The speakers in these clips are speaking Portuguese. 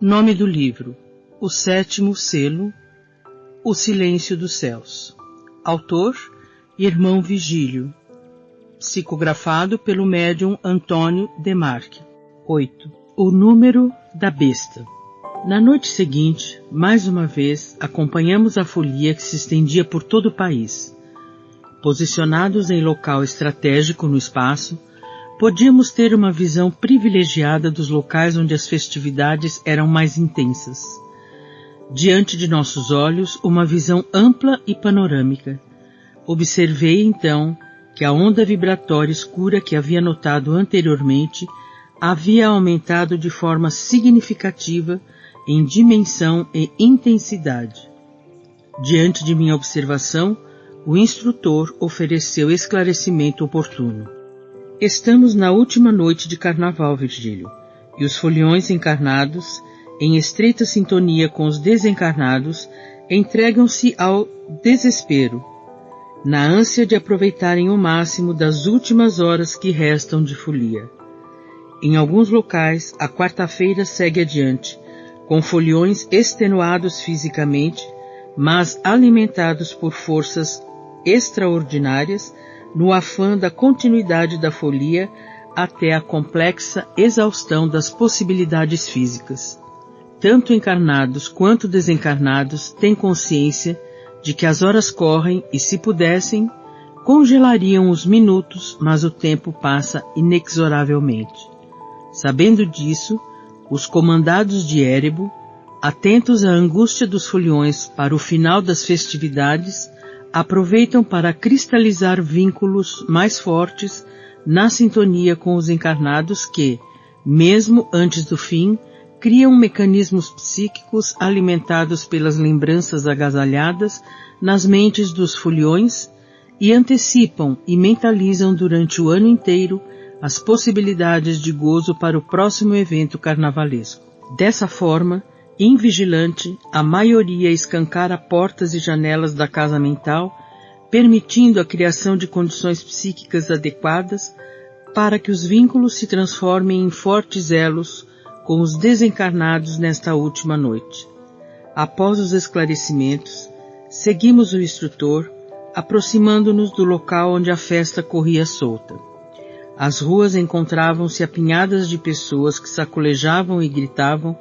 Nome do livro: O Sétimo Selo, O Silêncio dos Céus. Autor: Irmão Vigílio. Psicografado pelo médium Antônio Demarque. 8. O número da besta. Na noite seguinte, mais uma vez, acompanhamos a folia que se estendia por todo o país. Posicionados em local estratégico no espaço, podíamos ter uma visão privilegiada dos locais onde as festividades eram mais intensas. Diante de nossos olhos, uma visão ampla e panorâmica. Observei, então, que a onda vibratória escura que havia notado anteriormente havia aumentado de forma significativa em dimensão e intensidade. Diante de minha observação, o instrutor ofereceu esclarecimento oportuno. Estamos na última noite de carnaval, Virgílio, e os foliões encarnados, em estreita sintonia com os desencarnados, entregam-se ao desespero, na ânsia de aproveitarem o máximo das últimas horas que restam de folia. Em alguns locais, a quarta-feira segue adiante, com foliões extenuados fisicamente, mas alimentados por forças extraordinárias, no afã da continuidade da folia até a complexa exaustão das possibilidades físicas. Tanto encarnados quanto desencarnados têm consciência de que as horas correm e, se pudessem, congelariam os minutos, mas o tempo passa inexoravelmente. Sabendo disso, os comandados de Érebo, atentos à angústia dos foliões para o final das festividades, aproveitam para cristalizar vínculos mais fortes na sintonia com os encarnados que, mesmo antes do fim, criam mecanismos psíquicos alimentados pelas lembranças agasalhadas nas mentes dos foliões e antecipam e mentalizam durante o ano inteiro as possibilidades de gozo para o próximo evento carnavalesco. Dessa forma, invigilante, a maioria escancara portas e janelas da casa mental, permitindo a criação de condições psíquicas adequadas para que os vínculos se transformem em fortes elos com os desencarnados nesta última noite. Após os esclarecimentos, seguimos o instrutor, aproximando-nos do local onde a festa corria solta. As ruas encontravam-se apinhadas de pessoas que sacolejavam e gritavam,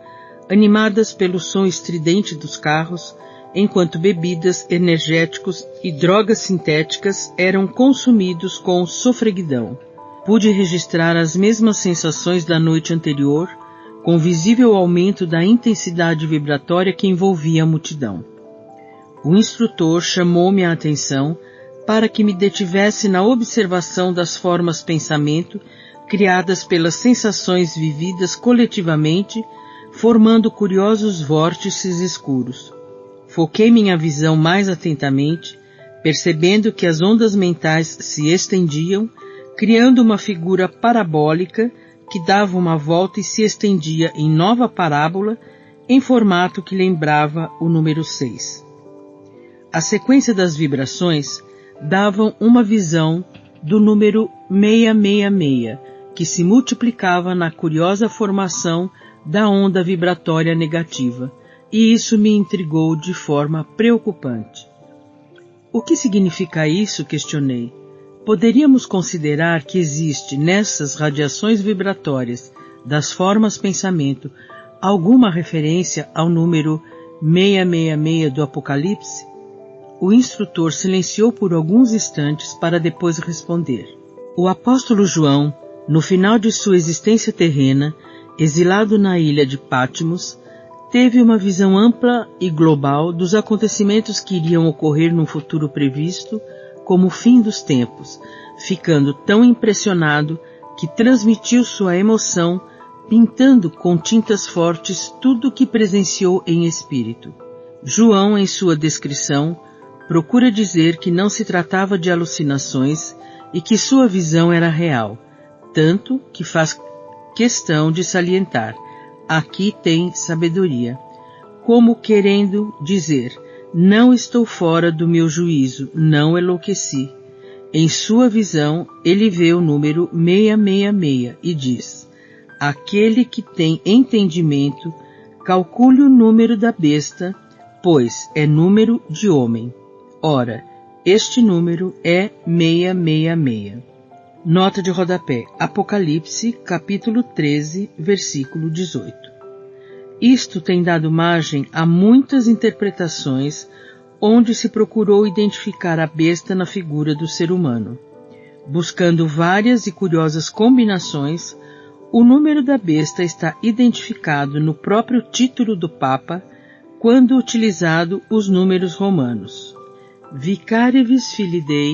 animadas pelo som estridente dos carros, enquanto bebidas, energéticos e drogas sintéticas eram consumidos com sofreguidão. Pude registrar as mesmas sensações da noite anterior, com visível aumento da intensidade vibratória que envolvia a multidão. O instrutor chamou-me a atenção para que me detivesse na observação das formas pensamento criadas pelas sensações vividas coletivamente, formando curiosos vórtices escuros. Foquei minha visão mais atentamente, percebendo que as ondas mentais se estendiam, criando uma figura parabólica que dava uma volta e se estendia em nova parábola, em formato que lembrava o número 6. A sequência das vibrações davam uma visão do número 666, que se multiplicava na curiosa formação da onda vibratória negativa, e isso me intrigou de forma preocupante. O que significa isso? Questionei. Poderíamos considerar que existe nessas radiações vibratórias das formas pensamento alguma referência ao número 666 do Apocalipse? O instrutor silenciou por alguns instantes para depois responder. O apóstolo João, no final de sua existência terrena, exilado na ilha de Patmos, teve uma visão ampla e global dos acontecimentos que iriam ocorrer num futuro previsto como o fim dos tempos, ficando tão impressionado que transmitiu sua emoção, pintando com tintas fortes tudo o que presenciou em espírito. João, em sua descrição, procura dizer que não se tratava de alucinações e que sua visão era real, tanto que faz questão de salientar: aqui tem sabedoria, como querendo dizer: não estou fora do meu juízo, não enlouqueci. Em sua visão, ele vê o número 666 e diz: aquele que tem entendimento, Calcule o número da besta, pois é número de homem. Ora, este número é 666. Nota de rodapé. Apocalipse, capítulo 13, versículo 18. Isto tem dado margem a muitas interpretações onde se procurou identificar a besta na figura do ser humano. Buscando várias e curiosas combinações, o número da besta está identificado no próprio título do Papa, quando utilizado os números romanos. Vicarivis Filii Dei,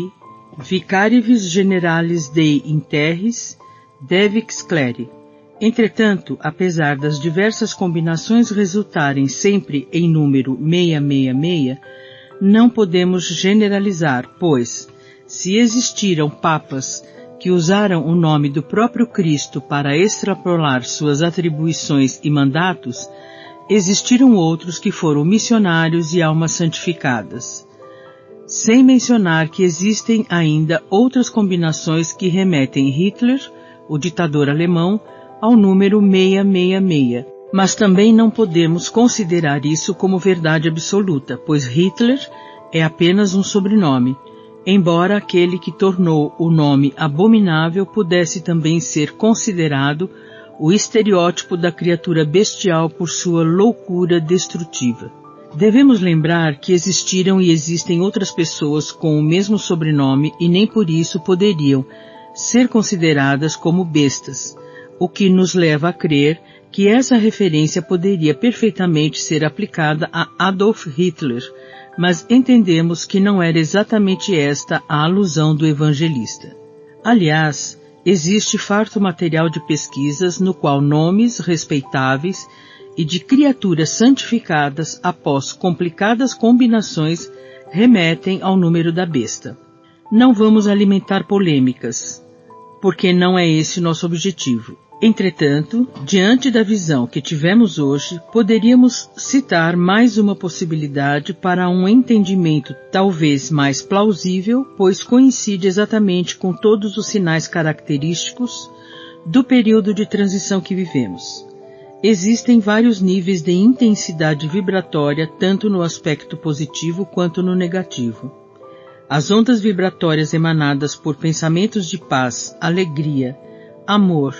Vicarivis Generalis Dei in Terris, Devix Cleri. Entretanto, apesar das diversas combinações resultarem sempre em número 666, não podemos generalizar, pois, se existiram papas que usaram o nome do próprio Cristo para extrapolar suas atribuições e mandatos, existiram outros que foram missionários e almas santificadas. Sem mencionar que existem ainda outras combinações que remetem Hitler, o ditador alemão, ao número 666, mas também não podemos considerar isso como verdade absoluta, pois Hitler é apenas um sobrenome, embora aquele que tornou o nome abominável pudesse também ser considerado o estereótipo da criatura bestial por sua loucura destrutiva. Devemos lembrar que existiram e existem outras pessoas com o mesmo sobrenome e nem por isso poderiam ser consideradas como bestas, o que nos leva a crer que essa referência poderia perfeitamente ser aplicada a Adolf Hitler, mas entendemos que não era exatamente esta a alusão do evangelista. Aliás, existe farto material de pesquisas no qual nomes respeitáveis e de criaturas santificadas após complicadas combinações remetem ao número da besta. Não vamos alimentar polêmicas, porque não é esse nosso objetivo. Entretanto, diante da visão que tivemos hoje, poderíamos citar mais uma possibilidade para um entendimento talvez mais plausível, pois coincide exatamente com todos os sinais característicos do período de transição que vivemos. Existem vários níveis de intensidade vibratória, tanto no aspecto positivo quanto no negativo. As ondas vibratórias emanadas por pensamentos de paz, alegria, amor,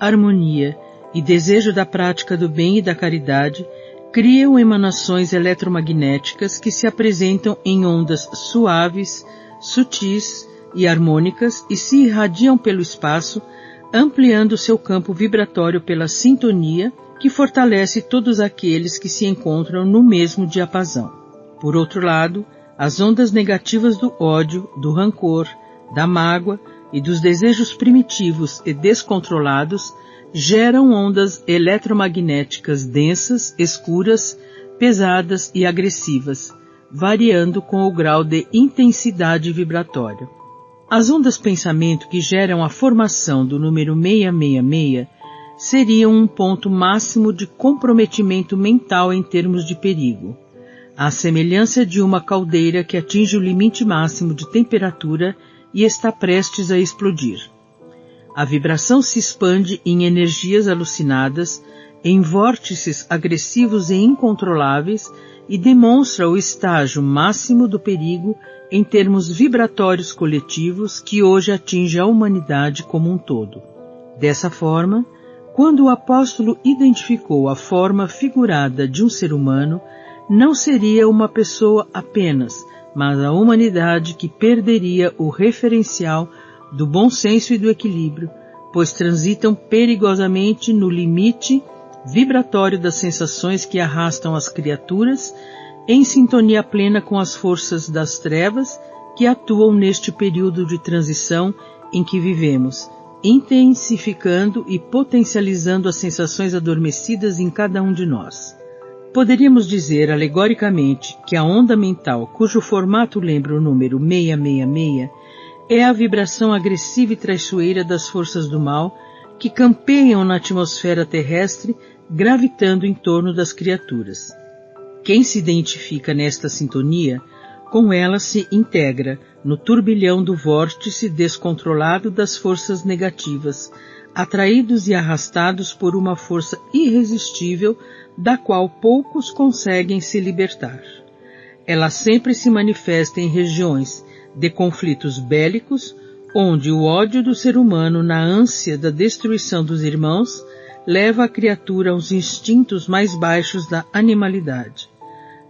harmonia e desejo da prática do bem e da caridade criam emanações eletromagnéticas que se apresentam em ondas suaves, sutis e harmônicas e se irradiam pelo espaço, ampliando seu campo vibratório pela sintonia que fortalece todos aqueles que se encontram no mesmo diapasão. Por outro lado, as ondas negativas do ódio, do rancor, da mágoa e dos desejos primitivos e descontrolados geram ondas eletromagnéticas densas, escuras, pesadas e agressivas, variando com o grau de intensidade vibratória. As ondas pensamento que geram a formação do número 666 seriam um ponto máximo de comprometimento mental em termos de perigo, à semelhança de uma caldeira que atinge o limite máximo de temperatura e está prestes a explodir. A vibração se expande em energias alucinadas, em vórtices agressivos e incontroláveis e demonstra o estágio máximo do perigo em termos vibratórios coletivos que hoje atinge a humanidade como um todo. Dessa forma, quando o apóstolo identificou a forma figurada de um ser humano, não seria uma pessoa apenas, mas a humanidade que perderia o referencial do bom senso e do equilíbrio, pois transitam perigosamente no limite vibratório das sensações que arrastam as criaturas, em sintonia plena com as forças das trevas que atuam neste período de transição em que vivemos, intensificando e potencializando as sensações adormecidas em cada um de nós. Poderíamos dizer, alegoricamente, que a onda mental, cujo formato lembra o número 666, é a vibração agressiva e traiçoeira das forças do mal que campeiam na atmosfera terrestre, gravitando em torno das criaturas. Quem se identifica nesta sintonia, com ela se integra no turbilhão do vórtice descontrolado das forças negativas, atraídos e arrastados por uma força irresistível da qual poucos conseguem se libertar. Ela sempre se manifesta em regiões de conflitos bélicos, onde o ódio do ser humano, na ânsia da destruição dos irmãos, leva a criatura aos instintos mais baixos da animalidade.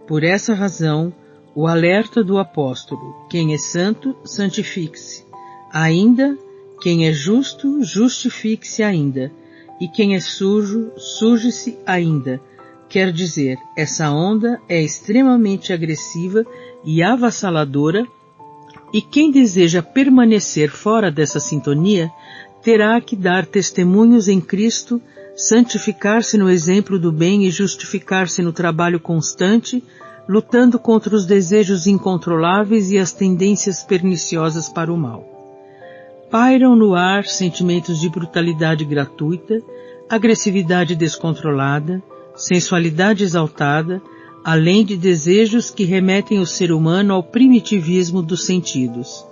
Por essa razão, o alerta do apóstolo: quem é santo, santifique-se. Ainda, quem é justo, justifique-se ainda. E quem é sujo, suje-se ainda. Quer dizer, essa onda é extremamente agressiva e avassaladora, e quem deseja permanecer fora dessa sintonia terá que dar testemunhos em Cristo, santificar-se no exemplo do bem e justificar-se no trabalho constante, lutando contra os desejos incontroláveis e as tendências perniciosas para o mal. Pairam no ar sentimentos de brutalidade gratuita, agressividade descontrolada, sensualidade exaltada, além de desejos que remetem o ser humano ao primitivismo dos sentidos.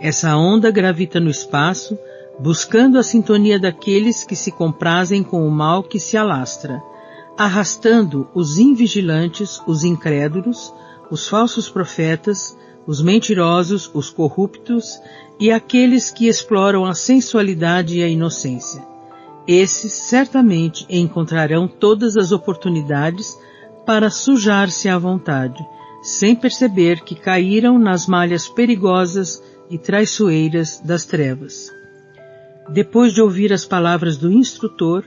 Essa onda gravita no espaço, buscando a sintonia daqueles que se comprazem com o mal que se alastra, arrastando os invigilantes, os incrédulos, os falsos profetas, os mentirosos, os corruptos e aqueles que exploram a sensualidade e a inocência. Esses certamente encontrarão todas as oportunidades para sujar-se à vontade, sem perceber que caíram nas malhas perigosas e traiçoeiras das trevas. Depois de ouvir as palavras do instrutor,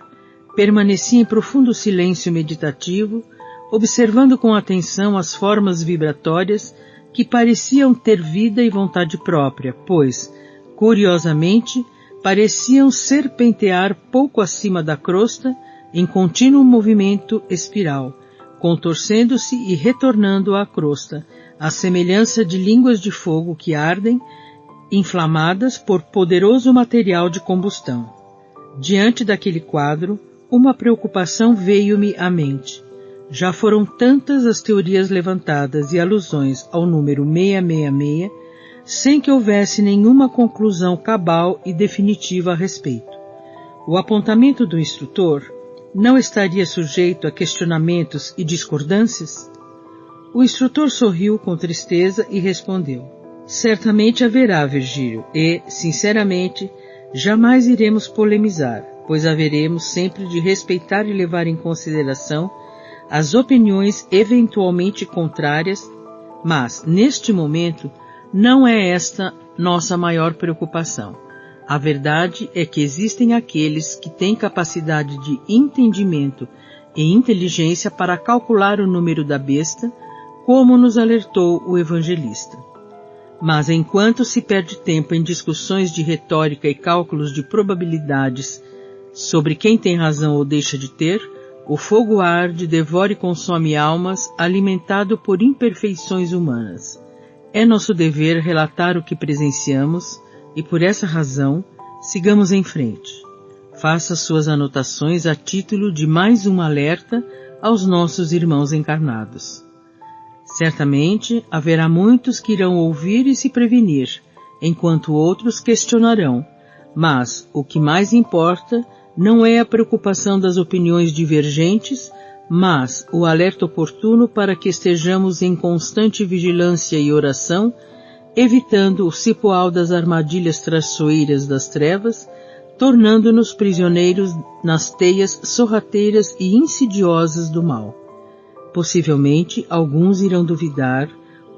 permaneci em profundo silêncio meditativo, observando com atenção as formas vibratórias que pareciam ter vida e vontade própria, pois, curiosamente, pareciam serpentear pouco acima da crosta em contínuo movimento espiral, contorcendo-se e retornando à crosta, à semelhança de línguas de fogo que ardem, inflamadas por poderoso material de combustão. Diante daquele quadro, uma preocupação veio-me à mente. Já foram tantas as teorias levantadas e alusões ao número 666, sem que houvesse nenhuma conclusão cabal e definitiva a respeito. O apontamento do instrutor não estaria sujeito a questionamentos e discordâncias? O instrutor sorriu com tristeza e respondeu: certamente haverá, Virgílio, e, sinceramente, jamais iremos polemizar, pois haveremos sempre de respeitar e levar em consideração as opiniões eventualmente contrárias, mas, neste momento, não é esta nossa maior preocupação. A verdade é que existem aqueles que têm capacidade de entendimento e inteligência para calcular o número da besta, como nos alertou o evangelista. Mas enquanto se perde tempo em discussões de retórica e cálculos de probabilidades sobre quem tem razão ou deixa de ter, o fogo arde, devora e consome almas, alimentado por imperfeições humanas. É nosso dever relatar o que presenciamos e, por essa razão, sigamos em frente. Faça suas anotações a título de mais um alerta aos nossos irmãos encarnados. Certamente haverá muitos que irão ouvir e se prevenir, enquanto outros questionarão, mas o que mais importa não é a preocupação das opiniões divergentes, mas o alerta oportuno para que estejamos em constante vigilância e oração, evitando o cipoal das armadilhas traiçoeiras das trevas, tornando-nos prisioneiros nas teias sorrateiras e insidiosas do mal. Possivelmente, alguns irão duvidar,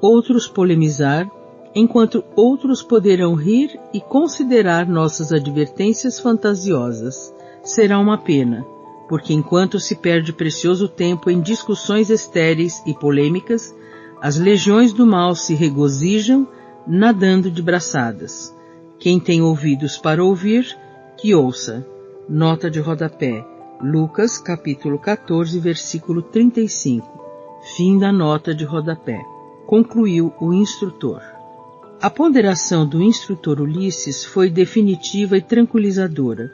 outros polemizar, enquanto outros poderão rir e considerar nossas advertências fantasiosas. Será uma pena, porque enquanto se perde precioso tempo em discussões estéreis e polêmicas, as legiões do mal se regozijam, nadando de braçadas. Quem tem ouvidos para ouvir, que ouça. Nota de rodapé. Lucas, capítulo 14, versículo 35. Fim da nota de rodapé. Concluiu o instrutor. A ponderação do instrutor Ulisses foi definitiva e tranquilizadora.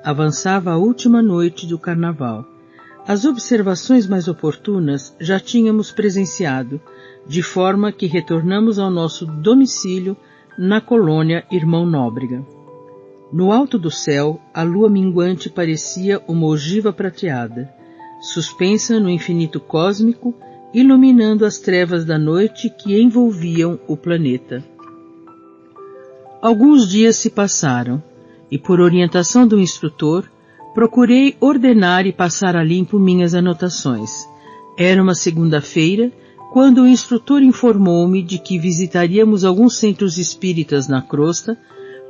Avançava a última noite do carnaval. As observações mais oportunas já tínhamos presenciado, de forma que retornamos ao nosso domicílio na colônia Irmão Nóbrega. No alto do céu, a lua minguante parecia uma ogiva prateada, suspensa no infinito cósmico, iluminando as trevas da noite que envolviam o planeta. Alguns dias se passaram, e por orientação do instrutor, procurei ordenar e passar a limpo minhas anotações. Era uma segunda-feira, quando o instrutor informou-me de que visitaríamos alguns centros espíritas na crosta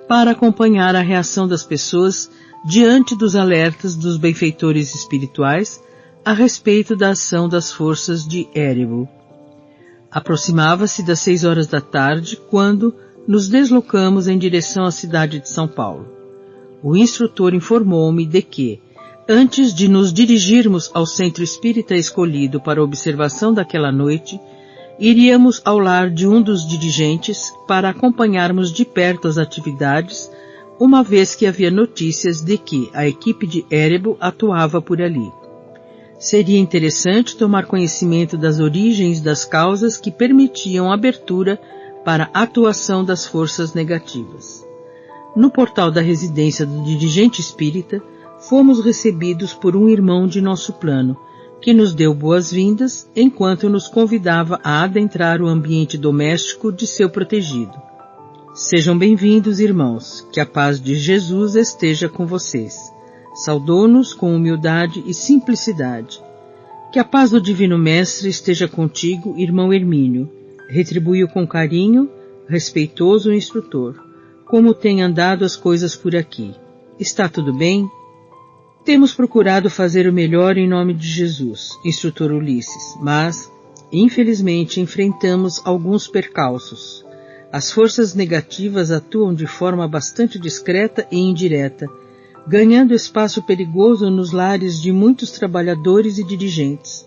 para acompanhar a reação das pessoas diante dos alertas dos benfeitores espirituais a respeito da ação das forças de Erebor. Aproximava-se das 6 horas da tarde quando nos deslocamos em direção à cidade de São Paulo. O instrutor informou-me de que, antes de nos dirigirmos ao centro espírita escolhido para a observação daquela noite, iríamos ao lar de um dos dirigentes para acompanharmos de perto as atividades, uma vez que havia notícias de que a equipe de Erebor atuava por ali. Seria interessante tomar conhecimento das origens das causas que permitiam abertura para a atuação das forças negativas. No portal da residência do dirigente espírita, fomos recebidos por um irmão de nosso plano, que nos deu boas-vindas enquanto nos convidava a adentrar o ambiente doméstico de seu protegido. Sejam bem-vindos, irmãos, que a paz de Jesus esteja com vocês. Saudou-nos com humildade e simplicidade. Que a paz do Divino Mestre esteja contigo, irmão Hermínio. Retribuiu com carinho, respeitoso o instrutor. Como têm andado as coisas por aqui? Está tudo bem? Temos procurado fazer o melhor em nome de Jesus, instrutor Ulisses, mas, infelizmente, enfrentamos alguns percalços. As forças negativas atuam de forma bastante discreta e indireta, ganhando espaço perigoso nos lares de muitos trabalhadores e dirigentes.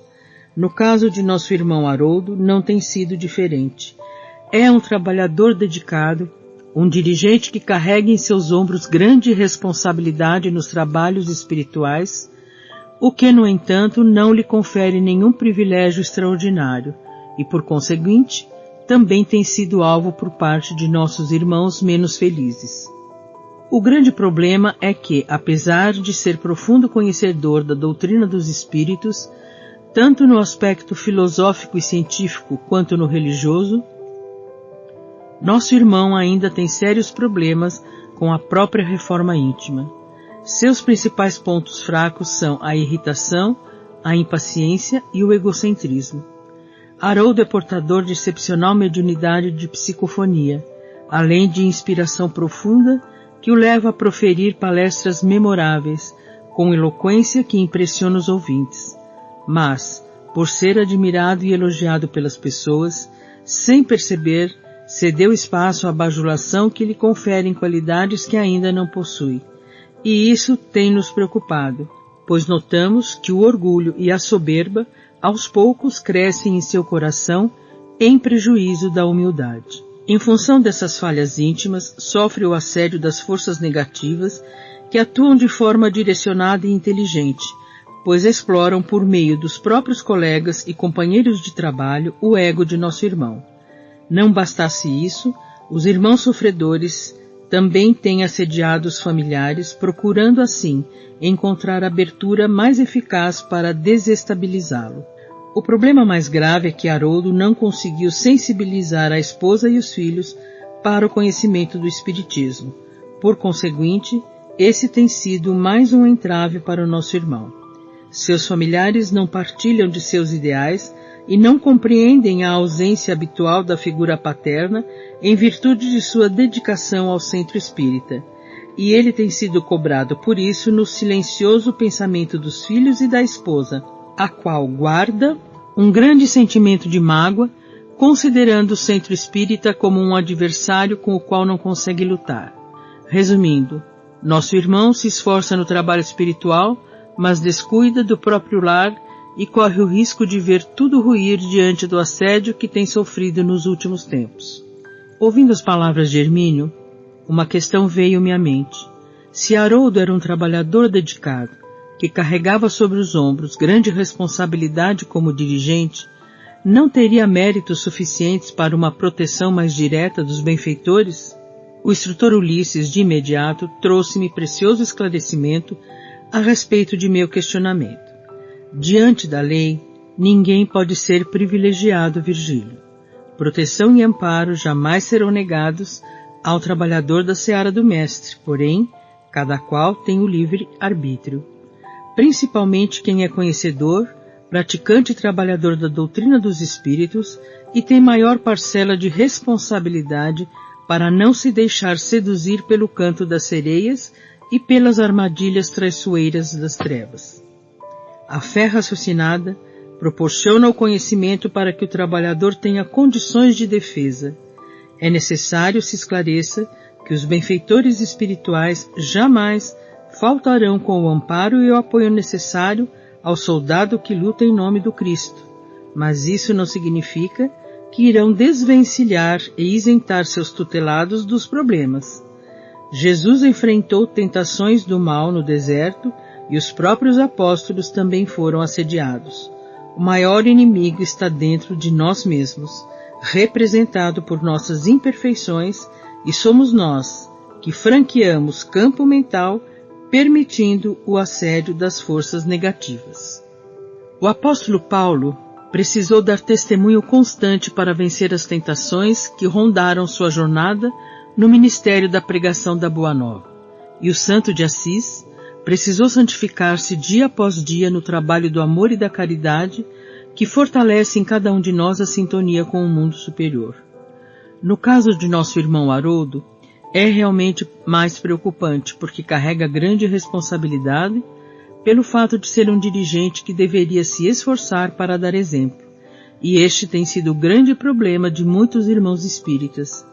No caso de nosso irmão Haroldo, não tem sido diferente. É um trabalhador dedicado, um dirigente que carrega em seus ombros grande responsabilidade nos trabalhos espirituais, o que, no entanto, não lhe confere nenhum privilégio extraordinário e, por conseguinte, também tem sido alvo por parte de nossos irmãos menos felizes. O grande problema é que, apesar de ser profundo conhecedor da doutrina dos espíritos, tanto no aspecto filosófico e científico quanto no religioso, nosso irmão ainda tem sérios problemas com a própria reforma íntima. Seus principais pontos fracos são a irritação, a impaciência e o egocentrismo. Haroldo é portador de excepcional mediunidade de psicofonia, além de inspiração profunda que o leva a proferir palestras memoráveis, com eloquência que impressiona os ouvintes. Mas, por ser admirado e elogiado pelas pessoas, sem perceber, cedeu espaço à bajulação que lhe conferem qualidades que ainda não possui. E isso tem nos preocupado, pois notamos que o orgulho e a soberba aos poucos crescem em seu coração em prejuízo da humildade. Em função dessas falhas íntimas, sofre o assédio das forças negativas que atuam de forma direcionada e inteligente, pois exploram por meio dos próprios colegas e companheiros de trabalho o ego de nosso irmão. Não bastasse isso, os irmãos sofredores também têm assediado os familiares, procurando assim encontrar abertura mais eficaz para desestabilizá-lo. O problema mais grave é que Haroldo não conseguiu sensibilizar a esposa e os filhos para o conhecimento do Espiritismo. Por conseguinte, esse tem sido mais um entrave para o nosso irmão. Seus familiares não partilham de seus ideais e não compreendem a ausência habitual da figura paterna em virtude de sua dedicação ao centro espírita, e ele tem sido cobrado por isso no silencioso pensamento dos filhos e da esposa, a qual guarda um grande sentimento de mágoa, considerando o centro espírita como um adversário com o qual não consegue lutar. Resumindo, nosso irmão se esforça no trabalho espiritual, mas descuida do próprio lar e corre o risco de ver tudo ruir diante do assédio que tem sofrido nos últimos tempos. Ouvindo as palavras de Hermínio, uma questão veio-me à mente. Se Haroldo era um trabalhador dedicado, que carregava sobre os ombros grande responsabilidade como dirigente, não teria méritos suficientes para uma proteção mais direta dos benfeitores? O instrutor Ulisses, de imediato, trouxe-me precioso esclarecimento a respeito de meu questionamento. Diante da lei, ninguém pode ser privilegiado, Virgílio. Proteção e amparo jamais serão negados ao trabalhador da seara do Mestre, porém, cada qual tem o livre arbítrio. Principalmente quem é conhecedor, praticante e trabalhador da doutrina dos espíritos e tem maior parcela de responsabilidade para não se deixar seduzir pelo canto das sereias e pelas armadilhas traiçoeiras das trevas. A fé raciocinada proporciona o conhecimento para que o trabalhador tenha condições de defesa. É necessário se esclareça que os benfeitores espirituais jamais faltarão com o amparo e o apoio necessário ao soldado que luta em nome do Cristo, mas isso não significa que irão desvencilhar e isentar seus tutelados dos problemas. Jesus enfrentou tentações do mal no deserto e os próprios apóstolos também foram assediados. O maior inimigo está dentro de nós mesmos, representado por nossas imperfeições, e somos nós que franqueamos campo mental, permitindo o assédio das forças negativas. O apóstolo Paulo precisou dar testemunho constante para vencer as tentações que rondaram sua jornada no ministério da pregação da Boa Nova. E o santo de Assis precisou santificar-se dia após dia no trabalho do amor e da caridade que fortalece em cada um de nós a sintonia com o mundo superior. No caso de nosso irmão Haroldo, é realmente mais preocupante porque carrega grande responsabilidade pelo fato de ser um dirigente que deveria se esforçar para dar exemplo, e este tem sido o grande problema de muitos irmãos espíritas.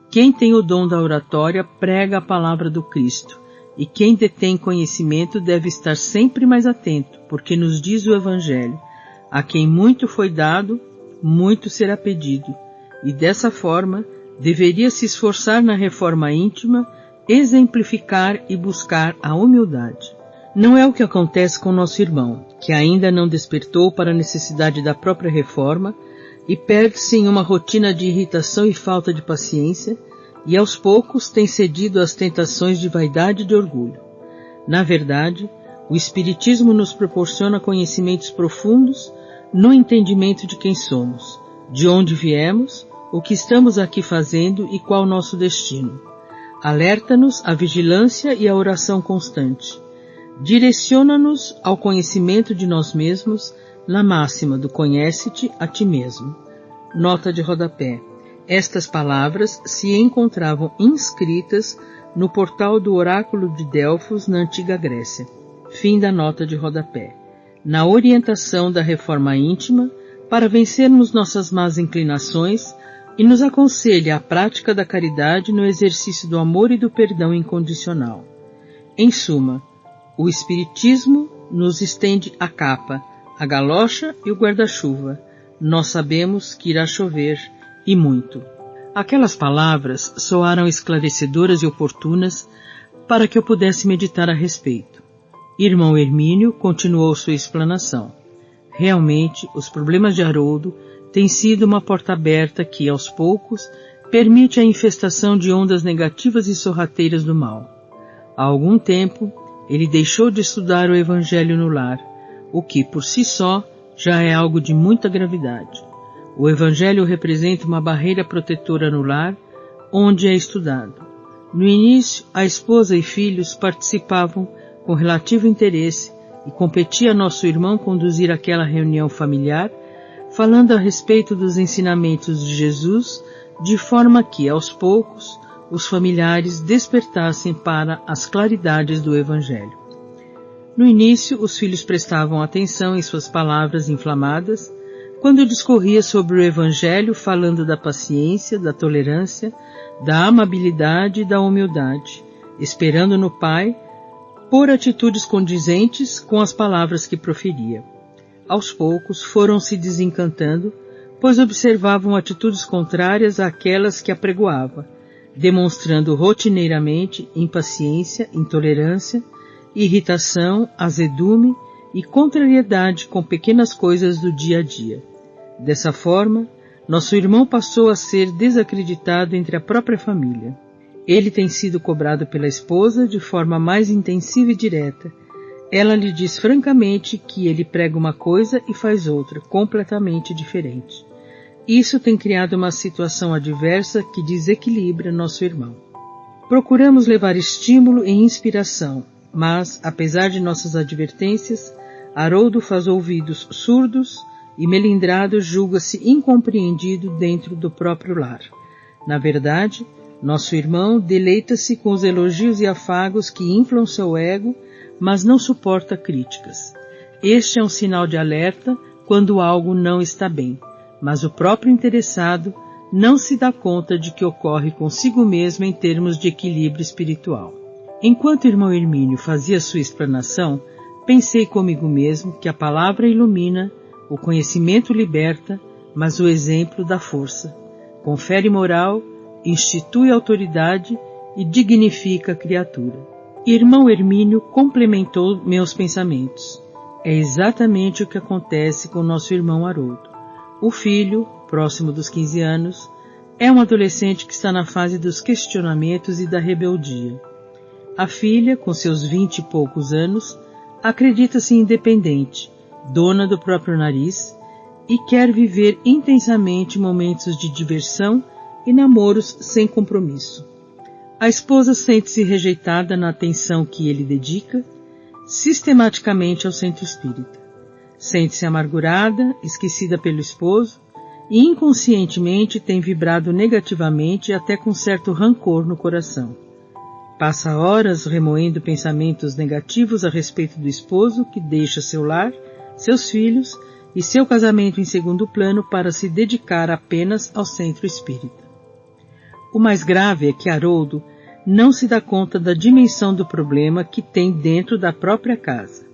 Quem tem o dom da oratória prega a palavra do Cristo, e quem detém conhecimento deve estar sempre mais atento, porque nos diz o Evangelho: a quem muito foi dado, muito será pedido, e dessa forma deveria se esforçar na reforma íntima, exemplificar e buscar a humildade. Não é o que acontece com nosso irmão, que ainda não despertou para a necessidade da própria reforma e perde-se em uma rotina de irritação e falta de paciência, e aos poucos tem cedido às tentações de vaidade e de orgulho. Na verdade, o Espiritismo nos proporciona conhecimentos profundos no entendimento de quem somos, de onde viemos, o que estamos aqui fazendo e qual nosso destino. Alerta-nos à vigilância e à oração constante. Direciona-nos ao conhecimento de nós mesmos na máxima do conhece-te a ti mesmo. Nota de rodapé. Estas palavras se encontravam inscritas no portal do Oráculo de Delfos na antiga Grécia. Fim da nota de rodapé. Na orientação da reforma íntima, para vencermos nossas más inclinações, e nos aconselha a prática da caridade no exercício do amor e do perdão incondicional. Em suma, o Espiritismo nos estende a capa, a galocha e o guarda-chuva. Nós sabemos que irá chover, e muito. Aquelas palavras soaram esclarecedoras e oportunas para que eu pudesse meditar a respeito. Irmão Hermínio continuou sua explanação. Realmente, os problemas de Haroldo têm sido uma porta aberta que, aos poucos, permite a infestação de ondas negativas e sorrateiras do mal. Há algum tempo, ele deixou de estudar o Evangelho no lar, o que, por si só, já é algo de muita gravidade. O Evangelho representa uma barreira protetora no lar, onde é estudado. No início, a esposa e filhos participavam com relativo interesse e competia a nosso irmão conduzir aquela reunião familiar, falando a respeito dos ensinamentos de Jesus, de forma que, aos poucos, os familiares despertassem para as claridades do Evangelho. No início, os filhos prestavam atenção em suas palavras inflamadas, quando discorria sobre o Evangelho, falando da paciência, da tolerância, da amabilidade e da humildade, esperando no Pai por atitudes condizentes com as palavras que proferia. Aos poucos foram se desencantando, pois observavam atitudes contrárias àquelas que apregoava, demonstrando rotineiramente impaciência, intolerância, irritação, azedume e contrariedade com pequenas coisas do dia a dia. Dessa forma, nosso irmão passou a ser desacreditado entre a própria família. Ele tem sido cobrado pela esposa de forma mais intensiva e direta. Ela lhe diz francamente que ele prega uma coisa e faz outra, completamente diferente. Isso tem criado uma situação adversa que desequilibra nosso irmão. Procuramos levar estímulo e inspiração, mas, apesar de nossas advertências, Haroldo faz ouvidos surdos e melindrado julga-se incompreendido dentro do próprio lar. Na verdade, nosso irmão deleita-se com os elogios e afagos que inflam seu ego, mas não suporta críticas. Este é um sinal de alerta quando algo não está bem, mas o próprio interessado não se dá conta de que ocorre consigo mesmo em termos de equilíbrio espiritual. Enquanto o irmão Hermínio fazia sua explanação, pensei comigo mesmo que a palavra ilumina, o conhecimento liberta, mas o exemplo dá força, confere moral, institui autoridade e dignifica a criatura. Irmão Hermínio complementou meus pensamentos. É exatamente o que acontece com nosso irmão Haroldo. O filho, próximo dos 15 anos, é um adolescente que está na fase dos questionamentos e da rebeldia. A filha, com seus 20 e poucos anos, acredita-se independente, dona do próprio nariz, e quer viver intensamente momentos de diversão e namoros sem compromisso. A esposa sente-se rejeitada na atenção que ele dedica sistematicamente ao centro espírita. Sente-se amargurada, esquecida pelo esposo e inconscientemente tem vibrado negativamente e até com certo rancor no coração. Passa horas remoendo pensamentos negativos a respeito do esposo que deixa seu lar, seus filhos e seu casamento em segundo plano para se dedicar apenas ao centro espírita. O mais grave é que Haroldo não se dá conta da dimensão do problema que tem dentro da própria casa.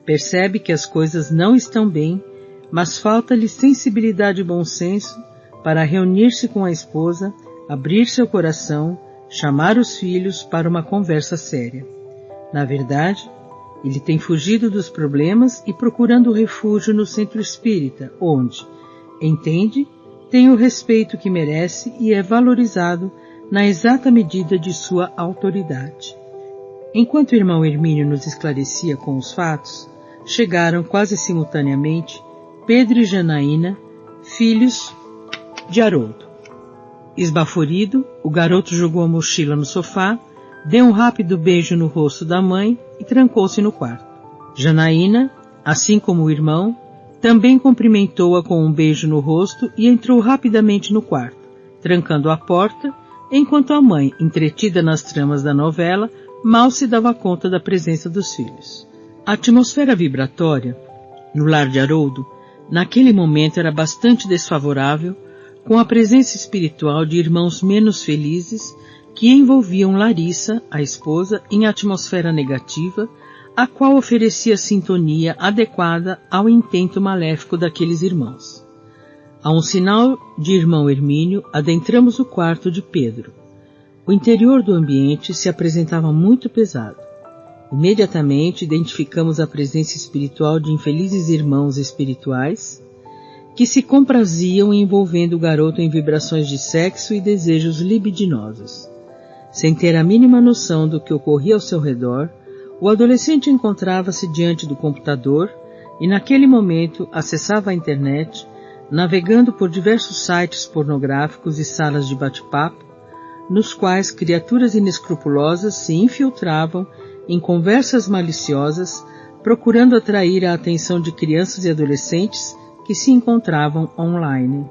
Percebe que as coisas não estão bem, mas falta-lhe sensibilidade e bom senso para reunir-se com a esposa, abrir seu coração, chamar os filhos para uma conversa séria. Na verdade, ele tem fugido dos problemas e procurando refúgio no centro espírita, onde, entende, tem o respeito que merece e é valorizado na exata medida de sua autoridade. Enquanto o irmão Hermínio nos esclarecia com os fatos, chegaram quase simultaneamente Pedro e Janaína, filhos de Haroldo. Esbaforido, o garoto jogou a mochila no sofá, deu um rápido beijo no rosto da mãe e trancou-se no quarto. Janaína, assim como o irmão, também cumprimentou-a com um beijo no rosto e entrou rapidamente no quarto, trancando a porta, enquanto a mãe, entretida nas tramas da novela, mal se dava conta da presença dos filhos. A atmosfera vibratória, no lar de Haroldo, naquele momento era bastante desfavorável, com a presença espiritual de irmãos menos felizes que envolviam Larissa, a esposa, em atmosfera negativa, a qual oferecia sintonia adequada ao intento maléfico daqueles irmãos. A um sinal de irmão Hermínio, adentramos o quarto de Pedro. O interior do ambiente se apresentava muito pesado. Imediatamente identificamos a presença espiritual de infelizes irmãos espirituais que se compraziam envolvendo o garoto em vibrações de sexo e desejos libidinosos. Sem ter a mínima noção do que ocorria ao seu redor, o adolescente encontrava-se diante do computador e naquele momento acessava a internet, navegando por diversos sites pornográficos e salas de bate-papo, nos quais criaturas inescrupulosas se infiltravam em conversas maliciosas, procurando atrair a atenção de crianças e adolescentes que se encontravam online.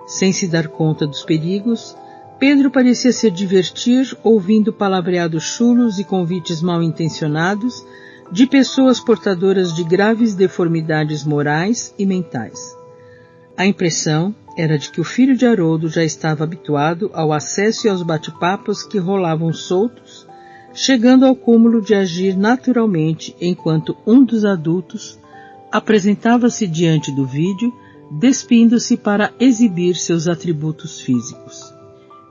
Sem se dar conta dos perigos, Pedro parecia se divertir ouvindo palavreados chulos e convites mal intencionados de pessoas portadoras de graves deformidades morais e mentais. A impressão era de que o filho de Haroldo já estava habituado ao acesso e aos bate-papos que rolavam soltos, chegando ao cúmulo de agir naturalmente enquanto um dos adultos apresentava-se diante do vídeo, despindo-se para exibir seus atributos físicos.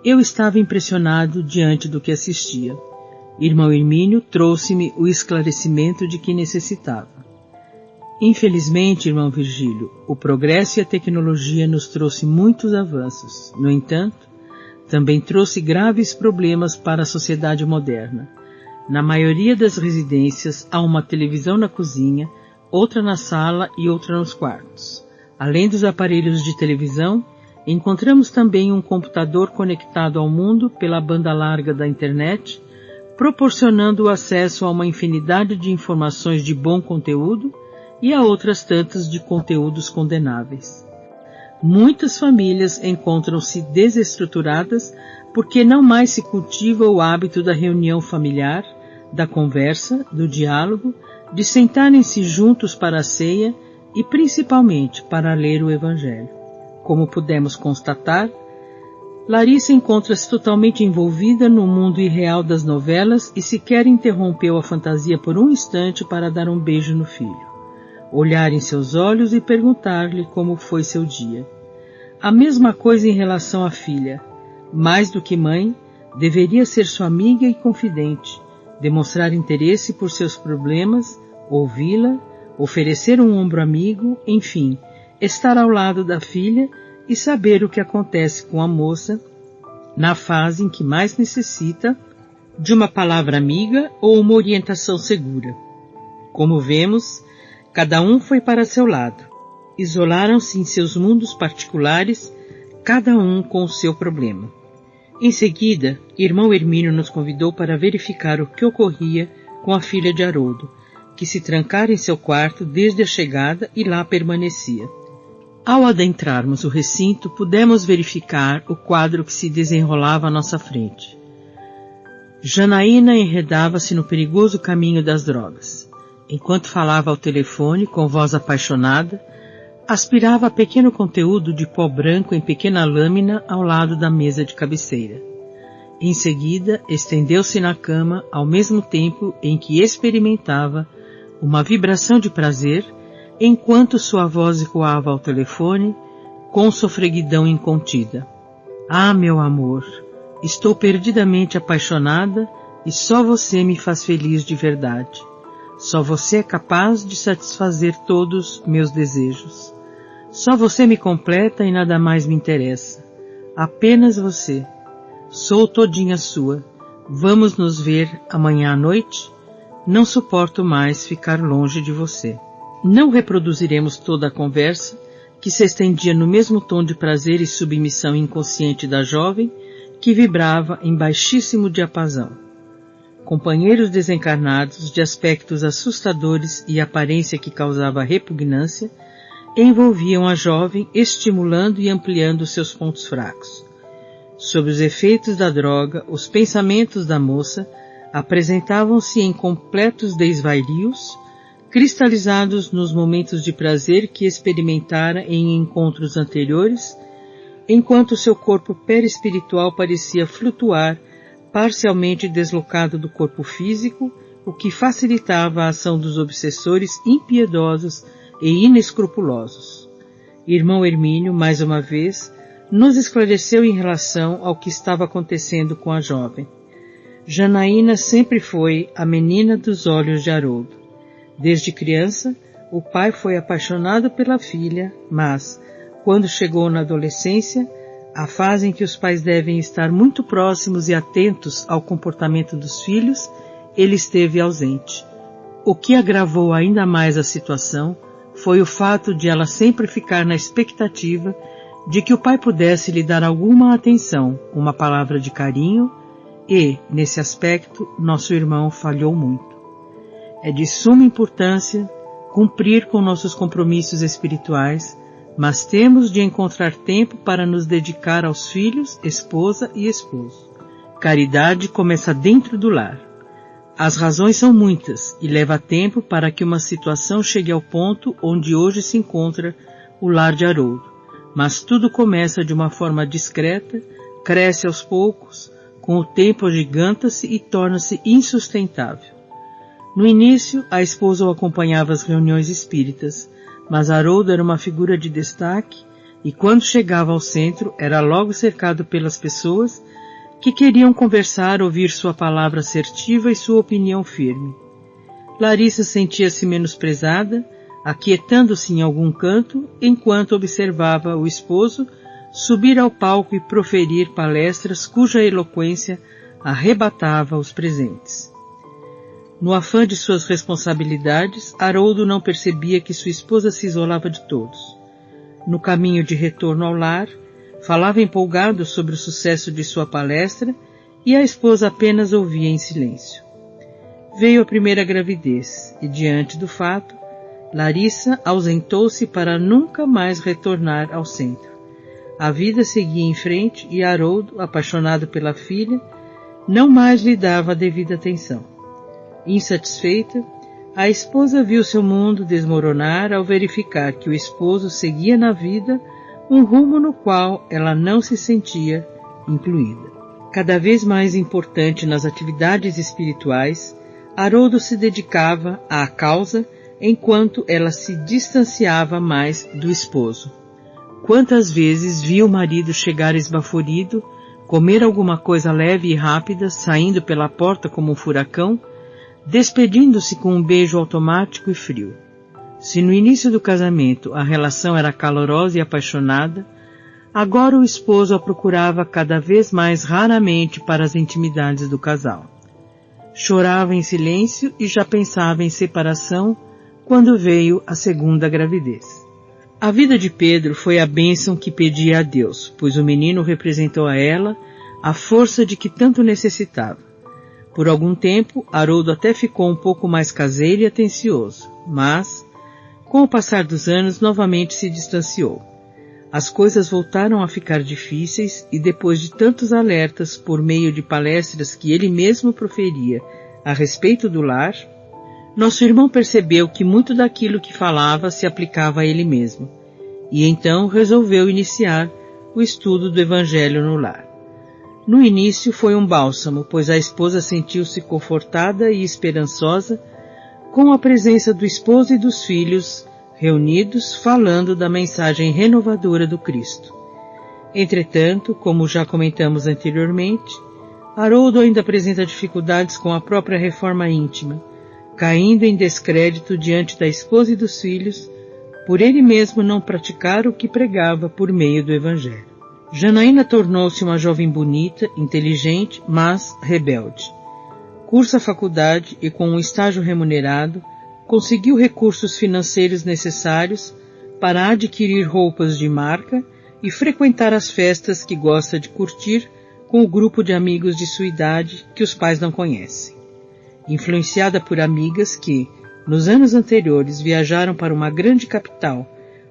Eu estava impressionado diante do que assistia. Irmão Hermínio trouxe-me o esclarecimento de que necessitava. Infelizmente, irmão Virgílio, o progresso e a tecnologia nos trouxe muitos avanços. No entanto, também trouxe graves problemas para a sociedade moderna. Na maioria das residências há uma televisão na cozinha, outra na sala e outra nos quartos. Além dos aparelhos de televisão, encontramos também um computador conectado ao mundo pela banda larga da internet, proporcionando o acesso a uma infinidade de informações de bom conteúdo e a outras tantas de conteúdos condenáveis. Muitas famílias encontram-se desestruturadas porque não mais se cultiva o hábito da reunião familiar, da conversa, do diálogo, de sentarem-se juntos para a ceia e principalmente para ler o Evangelho. Como pudemos constatar, Larissa encontra-se totalmente envolvida no mundo irreal das novelas e sequer interrompeu a fantasia por um instante para dar um beijo no filho, olhar em seus olhos e perguntar-lhe como foi seu dia. A mesma coisa em relação à filha. Mais do que mãe, deveria ser sua amiga e confidente, demonstrar interesse por seus problemas, ouvi-la, oferecer um ombro amigo, enfim, estar ao lado da filha e saber o que acontece com a moça na fase em que mais necessita de uma palavra amiga ou uma orientação segura. Como vemos, cada um foi para seu lado. Isolaram-se em seus mundos particulares, cada um com o seu problema. Em seguida, irmão Hermínio nos convidou para verificar o que ocorria com a filha de Haroldo, que se trancara em seu quarto desde a chegada e lá permanecia. Ao adentrarmos o recinto, pudemos verificar o quadro que se desenrolava à nossa frente. Janaína enredava-se no perigoso caminho das drogas. Enquanto falava ao telefone com voz apaixonada, aspirava pequeno conteúdo de pó branco em pequena lâmina ao lado da mesa de cabeceira. Em seguida, estendeu-se na cama ao mesmo tempo em que experimentava uma vibração de prazer, enquanto sua voz ecoava ao telefone com sofreguidão incontida. Ah, meu amor, estou perdidamente apaixonada e só você me faz feliz de verdade. Só você é capaz de satisfazer todos meus desejos. Só você me completa e nada mais me interessa. Apenas você. Sou todinha sua. Vamos nos ver amanhã à noite? Não suporto mais ficar longe de você. Não reproduziremos toda a conversa, que se estendia no mesmo tom de prazer e submissão inconsciente da jovem, que vibrava em baixíssimo diapasão. Companheiros desencarnados, de aspectos assustadores e aparência que causava repugnância, envolviam a jovem, estimulando e ampliando seus pontos fracos. Sob os efeitos da droga, os pensamentos da moça apresentavam-se em completos desvarios, cristalizados nos momentos de prazer que experimentara em encontros anteriores, enquanto seu corpo perispiritual parecia flutuar, parcialmente deslocado do corpo físico, o que facilitava a ação dos obsessores impiedosos e inescrupulosos. Irmão Hermínio, mais uma vez, nos esclareceu em relação ao que estava acontecendo com a jovem. Janaína sempre foi a menina dos olhos de Haroldo. Desde criança, o pai foi apaixonado pela filha, mas, quando chegou na adolescência, a fase em que os pais devem estar muito próximos e atentos ao comportamento dos filhos, ele esteve ausente. O que agravou ainda mais a situação foi o fato de ela sempre ficar na expectativa de que o pai pudesse lhe dar alguma atenção, uma palavra de carinho, e, nesse aspecto, nosso irmão falhou muito. É de suma importância cumprir com nossos compromissos espirituais, mas temos de encontrar tempo para nos dedicar aos filhos, esposa e esposo. Caridade começa dentro do lar. As razões são muitas e leva tempo para que uma situação chegue ao ponto onde hoje se encontra o lar de Haroldo. Mas tudo começa de uma forma discreta, cresce aos poucos, com o tempo agiganta-se e torna-se insustentável. No início, a esposa o acompanhava às reuniões espíritas, mas Haroldo era uma figura de destaque e quando chegava ao centro era logo cercado pelas pessoas que queriam conversar, ouvir sua palavra assertiva e sua opinião firme. Larissa sentia-se menosprezada, aquietando-se em algum canto, enquanto observava o esposo subir ao palco e proferir palestras cuja eloquência arrebatava os presentes. No afã de suas responsabilidades, Haroldo não percebia que sua esposa se isolava de todos. No caminho de retorno ao lar, falava empolgado sobre o sucesso de sua palestra e a esposa apenas ouvia em silêncio. Veio a primeira gravidez e, diante do fato, Larissa ausentou-se para nunca mais retornar ao centro. A vida seguia em frente e Haroldo, apaixonado pela filha, não mais lhe dava a devida atenção. Insatisfeita, a esposa viu seu mundo desmoronar ao verificar que o esposo seguia na vida um rumo no qual ela não se sentia incluída. Cada vez mais importante nas atividades espirituais, Haroldo se dedicava à causa enquanto ela se distanciava mais do esposo. Quantas vezes viu o marido chegar esbaforido, comer alguma coisa leve e rápida, saindo pela porta como um furacão, despedindo-se com um beijo automático e frio. Se no início do casamento a relação era calorosa e apaixonada, agora o esposo a procurava cada vez mais raramente para as intimidades do casal. Chorava em silêncio e já pensava em separação quando veio a segunda gravidez. A vida de Pedro foi a bênção que pedia a Deus, pois o menino representou a ela a força de que tanto necessitava. Por algum tempo, Haroldo até ficou um pouco mais caseiro e atencioso, mas, com o passar dos anos, novamente se distanciou. As coisas voltaram a ficar difíceis e, depois de tantos alertas por meio de palestras que ele mesmo proferia a respeito do lar, nosso irmão percebeu que muito daquilo que falava se aplicava a ele mesmo, e então resolveu iniciar o estudo do Evangelho no lar. No início foi um bálsamo, pois a esposa sentiu-se confortada e esperançosa com a presença do esposo e dos filhos reunidos falando da mensagem renovadora do Cristo. Entretanto, como já comentamos anteriormente, Haroldo ainda apresenta dificuldades com a própria reforma íntima, caindo em descrédito diante da esposa e dos filhos, por ele mesmo não praticar o que pregava por meio do Evangelho. Janaína tornou-se uma jovem bonita, inteligente, mas rebelde. Cursa a faculdade e, com um estágio remunerado, conseguiu recursos financeiros necessários para adquirir roupas de marca e frequentar as festas que gosta de curtir com o grupo de amigos de sua idade que os pais não conhecem. Influenciada por amigas que, nos anos anteriores, viajaram para uma grande capital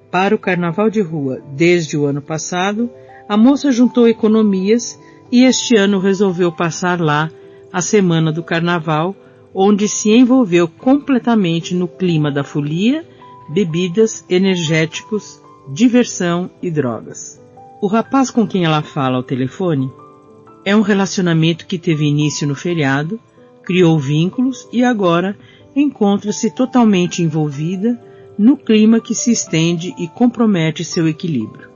para o carnaval de rua desde o ano passado, a moça juntou economias e este ano resolveu passar lá a semana do carnaval, onde se envolveu completamente no clima da folia, bebidas, energéticos, diversão e drogas. O rapaz com quem ela fala ao telefone é um relacionamento que teve início no feriado, criou vínculos e agora encontra-se totalmente envolvida no clima que se estende e compromete seu equilíbrio.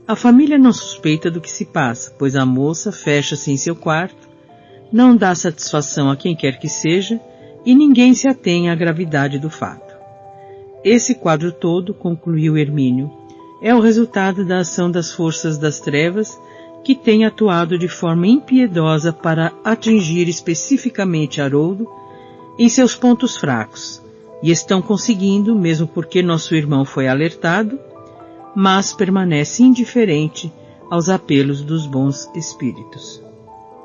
A família não suspeita do que se passa, pois a moça fecha-se em seu quarto, não dá satisfação a quem quer que seja e ninguém se atém à gravidade do fato. Esse quadro todo, concluiu Hermínio, é o resultado da ação das forças das trevas que têm atuado de forma impiedosa para atingir especificamente Haroldo em seus pontos fracos, e estão conseguindo, mesmo porque nosso irmão foi alertado, mas permanece indiferente aos apelos dos bons espíritos.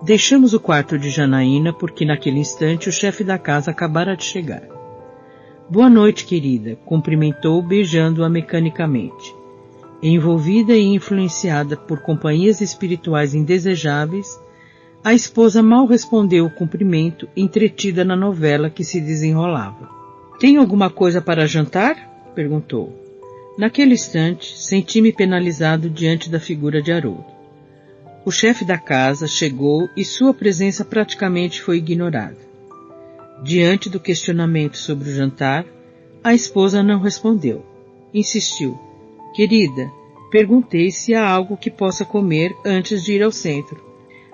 Deixamos o quarto de Janaína porque naquele instante o chefe da casa acabara de chegar. Boa noite, querida, cumprimentou beijando-a mecanicamente. Envolvida e influenciada por companhias espirituais indesejáveis, a esposa mal respondeu o cumprimento, entretida na novela que se desenrolava. Tem alguma coisa para jantar? Perguntou. Naquele instante, senti-me penalizado diante da figura de Haroldo. O chefe da casa chegou e sua presença praticamente foi ignorada. Diante do questionamento sobre o jantar, a esposa não respondeu. Insistiu. Querida, perguntei se há algo que possa comer antes de ir ao centro.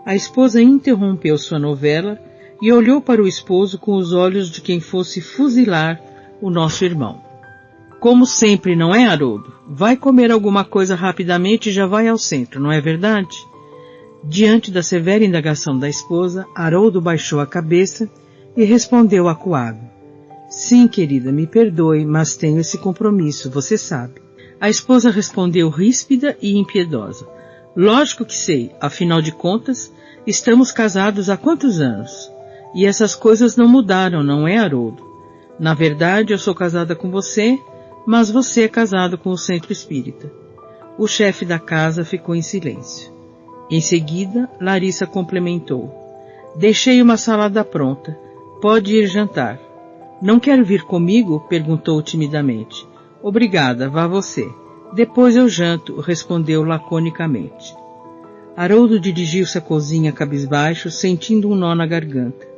A esposa interrompeu sua novela e olhou para o esposo com os olhos de quem fosse fuzilar o nosso irmão. Como sempre, não é, Haroldo? Vai comer alguma coisa rapidamente e já vai ao centro, não é verdade? Diante da severa indagação da esposa, Haroldo baixou a cabeça e respondeu acuado: sim, querida, me perdoe, mas tenho esse compromisso, você sabe. A esposa respondeu ríspida e impiedosa: lógico que sei, afinal de contas, estamos casados há quantos anos? E essas coisas não mudaram, não é, Haroldo? Na verdade, eu sou casada com você, mas você é casado com o Centro Espírita. O chefe da casa ficou em silêncio. Em seguida, Larissa complementou: deixei uma salada pronta. Pode ir jantar. Não quer vir comigo? Perguntou timidamente. Obrigada, vá você. Depois eu janto, respondeu laconicamente. Haroldo dirigiu-se à cozinha cabisbaixo, sentindo um nó na garganta.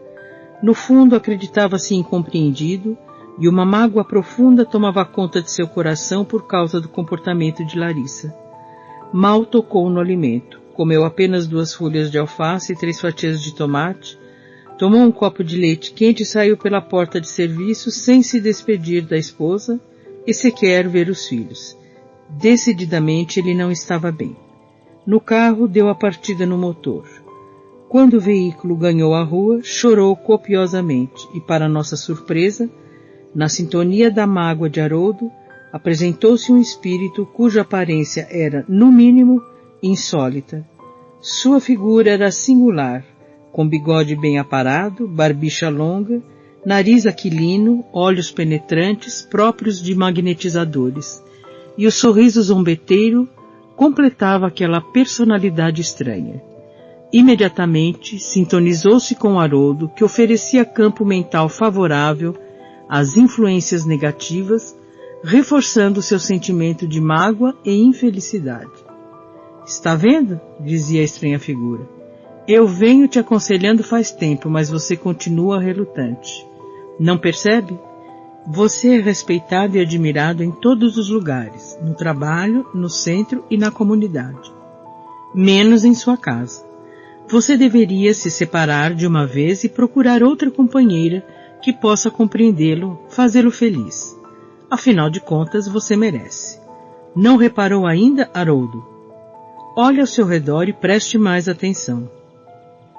No fundo, acreditava-se incompreendido e uma mágoa profunda tomava conta de seu coração por causa do comportamento de Larissa. Mal tocou no alimento. Comeu apenas 2 folhas de alface e 3 fatias de tomate, tomou um copo de leite quente e saiu pela porta de serviço sem se despedir da esposa e sequer ver os filhos. Decididamente ele não estava bem. No carro deu a partida no motor. Quando o veículo ganhou a rua, chorou copiosamente e, para nossa surpresa, na sintonia da mágoa de Haroldo, apresentou-se um espírito cuja aparência era, no mínimo, insólita. Sua figura era singular, com bigode bem aparado, barbicha longa, nariz aquilino, olhos penetrantes próprios de magnetizadores, e o sorriso zombeteiro completava aquela personalidade estranha. Imediatamente sintonizou-se com Haroldo, que oferecia campo mental favorável às influências negativas, reforçando seu sentimento de mágoa e infelicidade. Está vendo? Dizia a estranha figura. Eu venho te aconselhando faz tempo, mas você continua relutante. Não percebe? Você é respeitado e admirado em todos os lugares, no trabalho, no centro e na comunidade. Menos em sua casa. Você deveria se separar de uma vez e procurar outra companheira que possa compreendê-lo, fazê-lo feliz. Afinal de contas, você merece. Não reparou ainda, Haroldo? Olhe ao seu redor e preste mais atenção.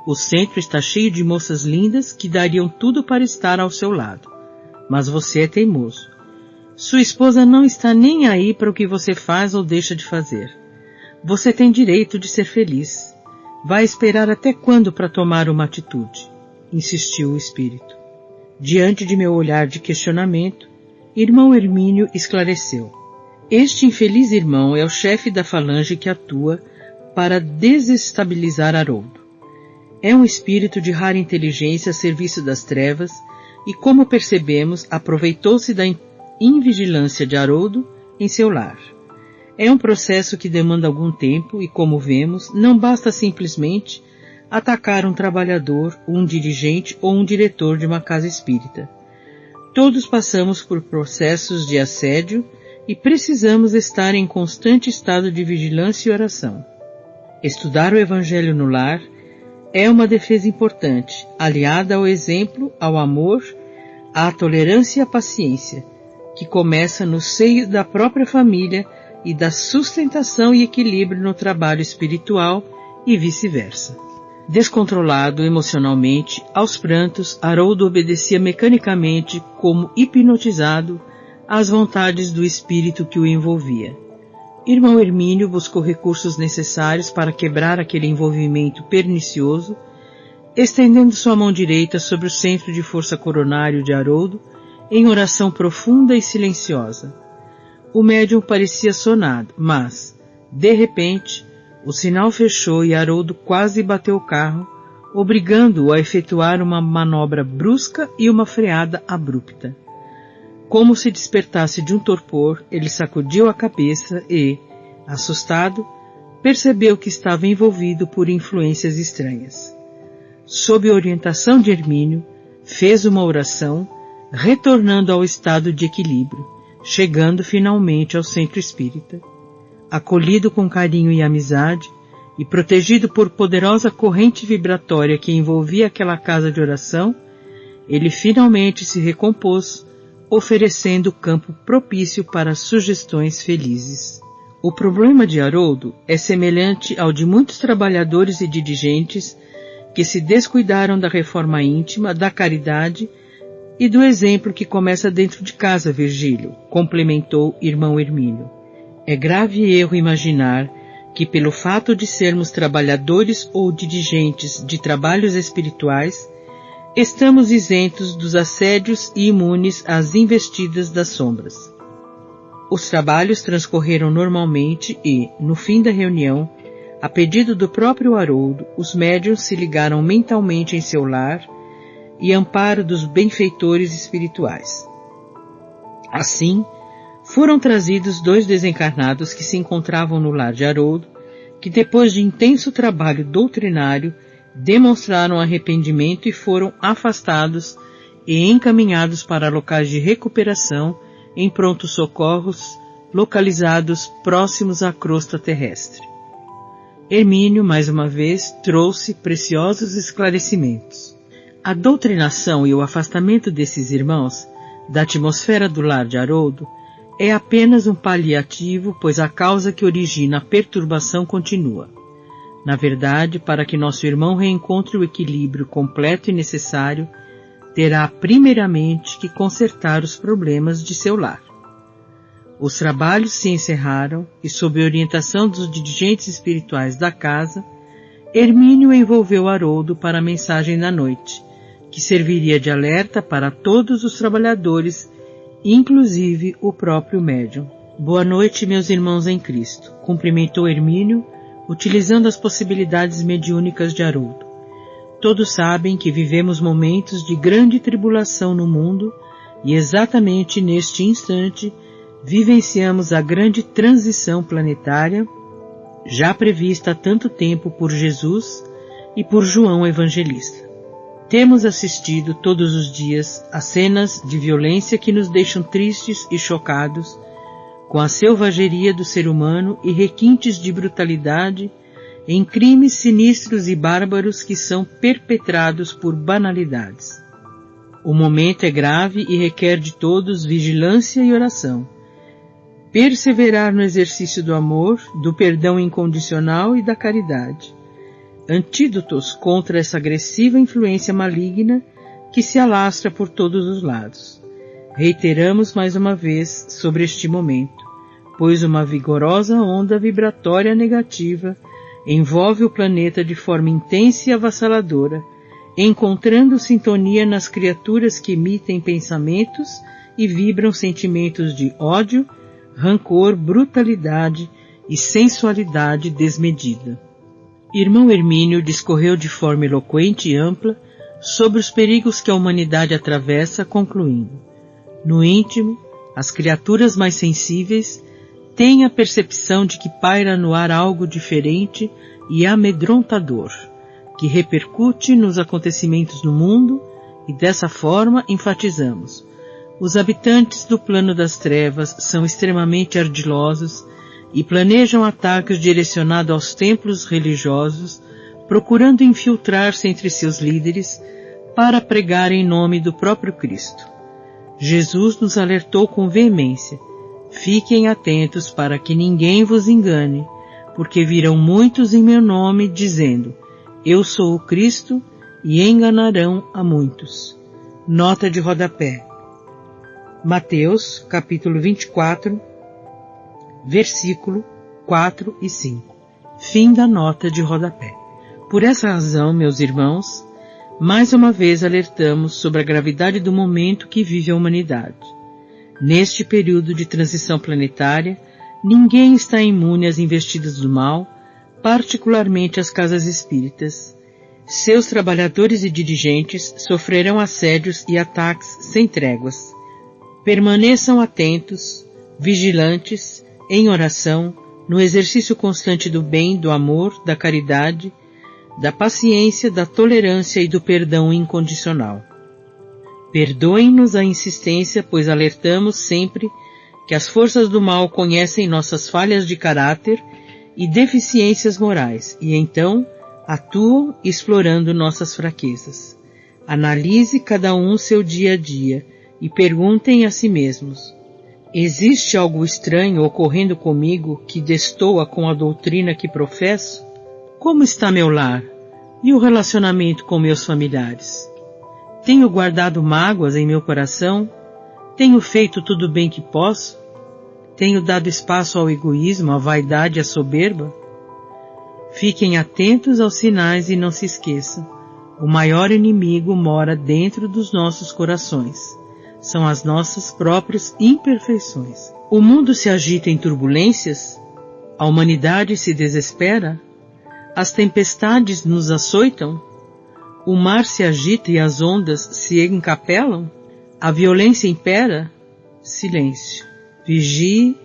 O centro está cheio de moças lindas que dariam tudo para estar ao seu lado. Mas você é teimoso. Sua esposa não está nem aí para o que você faz ou deixa de fazer. Você tem direito de ser feliz. Vai esperar até quando para tomar uma atitude? Insistiu o espírito. Diante de meu olhar de questionamento, irmão Hermínio esclareceu. Este infeliz irmão é o chefe da falange que atua para desestabilizar Haroldo. É um espírito de rara inteligência a serviço das trevas e, como percebemos, aproveitou-se da invigilância de Haroldo em seu lar. É um processo que demanda algum tempo e, como vemos, não basta simplesmente atacar um trabalhador, um dirigente ou um diretor de uma casa espírita. Todos passamos por processos de assédio e precisamos estar em constante estado de vigilância e oração. Estudar o Evangelho no lar é uma defesa importante, aliada ao exemplo, ao amor, à tolerância e à paciência, que começa no seio da própria família e da sustentação e equilíbrio no trabalho espiritual e vice-versa. Descontrolado emocionalmente, aos prantos, Haroldo obedecia mecanicamente, como hipnotizado, às vontades do espírito que o envolvia. Irmão Hermínio buscou recursos necessários para quebrar aquele envolvimento pernicioso, estendendo sua mão direita sobre o centro de força coronário de Haroldo, em oração profunda e silenciosa. O médium parecia sonado, mas, de repente, o sinal fechou e Haroldo quase bateu o carro, obrigando-o a efetuar uma manobra brusca e uma freada abrupta. Como se despertasse de um torpor, ele sacudiu a cabeça e, assustado, percebeu que estava envolvido por influências estranhas. Sob orientação de Hermínio, fez uma oração, retornando ao estado de equilíbrio, chegando finalmente ao centro espírita. Acolhido com carinho e amizade, e protegido por poderosa corrente vibratória que envolvia aquela casa de oração, ele finalmente se recompôs, oferecendo campo propício para sugestões felizes. O problema de Haroldo é semelhante ao de muitos trabalhadores e dirigentes que se descuidaram da reforma íntima, da caridade e do exemplo que começa dentro de casa, Virgílio, complementou irmão Hermínio. É grave erro imaginar que, pelo fato de sermos trabalhadores ou dirigentes de trabalhos espirituais, estamos isentos dos assédios e imunes às investidas das sombras. Os trabalhos transcorreram normalmente e, no fim da reunião, a pedido do próprio Haroldo, os médiuns se ligaram mentalmente em seu lar e amparo dos benfeitores espirituais. Assim, foram trazidos 2 desencarnados que se encontravam no lar de Haroldo, que depois de intenso trabalho doutrinário, demonstraram arrependimento e foram afastados e encaminhados para locais de recuperação em prontos socorros localizados próximos à crosta terrestre. Hermínio, mais uma vez, trouxe preciosos esclarecimentos. A doutrinação e o afastamento desses irmãos da atmosfera do lar de Haroldo é apenas um paliativo, pois a causa que origina a perturbação continua. Na verdade, para que nosso irmão reencontre o equilíbrio completo e necessário, terá primeiramente que consertar os problemas de seu lar. Os trabalhos se encerraram e, sob a orientação dos dirigentes espirituais da casa, Hermínio envolveu Haroldo para a mensagem da noite, que serviria de alerta para todos os trabalhadores, inclusive o próprio médium. Boa noite, meus irmãos em Cristo, cumprimentou Hermínio, utilizando as possibilidades mediúnicas de Haroldo. Todos sabem que vivemos momentos de grande tribulação no mundo e exatamente neste instante vivenciamos a grande transição planetária já prevista há tanto tempo por Jesus e por João Evangelista. Temos assistido todos os dias a cenas de violência que nos deixam tristes e chocados com a selvageria do ser humano e requintes de brutalidade em crimes sinistros e bárbaros que são perpetrados por banalidades. O momento é grave e requer de todos vigilância e oração. Perseverar no exercício do amor, do perdão incondicional e da caridade. Antídotos contra essa agressiva influência maligna que se alastra por todos os lados. Reiteramos mais uma vez sobre este momento, pois uma vigorosa onda vibratória negativa envolve o planeta de forma intensa e avassaladora, encontrando sintonia nas criaturas que emitem pensamentos e vibram sentimentos de ódio, rancor, brutalidade e sensualidade desmedida. Irmão Hermínio discorreu de forma eloquente e ampla sobre os perigos que a humanidade atravessa, concluindo: no íntimo, as criaturas mais sensíveis têm a percepção de que paira no ar algo diferente e amedrontador, que repercute nos acontecimentos no mundo, e dessa forma enfatizamos: os habitantes do plano das trevas são extremamente ardilosos e planejam ataques direcionados aos templos religiosos, procurando infiltrar-se entre seus líderes para pregar em nome do próprio Cristo. Jesus nos alertou com veemência: fiquem atentos para que ninguém vos engane, porque virão muitos em meu nome dizendo: eu sou o Cristo, e enganarão a muitos. Nota de rodapé. Mateus, capítulo 24, versículo 4 e 5. Fim da nota de rodapé. Por essa razão, meus irmãos, mais uma vez alertamos sobre a gravidade do momento que vive a humanidade. Neste período de transição planetária, ninguém está imune às investidas do mal, particularmente as casas espíritas. Seus trabalhadores e dirigentes sofrerão assédios e ataques sem tréguas. Permaneçam atentos, vigilantes, em oração, no exercício constante do bem, do amor, da caridade, da paciência, da tolerância e do perdão incondicional. Perdoem-nos a insistência, pois alertamos sempre que as forças do mal conhecem nossas falhas de caráter e deficiências morais, e então atuam explorando nossas fraquezas. Analise cada um seu dia a dia e perguntem a si mesmos: existe algo estranho ocorrendo comigo que destoa com a doutrina que professo? Como está meu lar e o relacionamento com meus familiares? Tenho guardado mágoas em meu coração? Tenho feito tudo bem que posso? Tenho dado espaço ao egoísmo, à vaidade e à soberba? Fiquem atentos aos sinais e não se esqueçam: o maior inimigo mora dentro dos nossos corações. São as nossas próprias imperfeições. O mundo se agita em turbulências? A humanidade se desespera? As tempestades nos açoitam? O mar se agita e as ondas se encapelam? A violência impera? Silêncio. Vigie,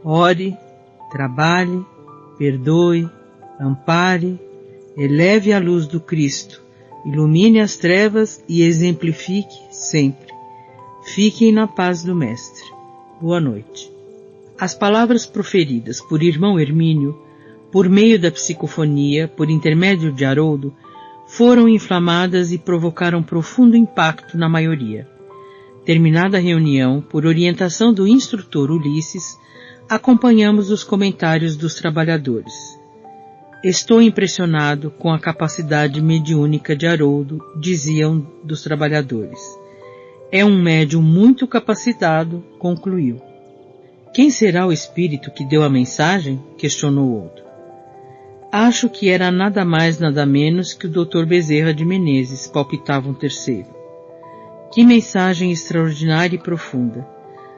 ore, trabalhe, perdoe, ampare, eleve a luz do Cristo, ilumine as trevas e exemplifique sempre. Fiquem na paz do Mestre. Boa noite. As palavras proferidas por irmão Hermínio, por meio da psicofonia, por intermédio de Haroldo, foram inflamadas e provocaram profundo impacto na maioria. Terminada a reunião, por orientação do instrutor Ulisses, acompanhamos os comentários dos trabalhadores. Estou impressionado com a capacidade mediúnica de Haroldo, diziam dos trabalhadores. É um médium muito capacitado, concluiu. Quem será o espírito que deu a mensagem? Questionou outro. Acho que era nada mais nada menos que o Dr. Bezerra de Menezes, palpitava um terceiro. Que mensagem extraordinária e profunda!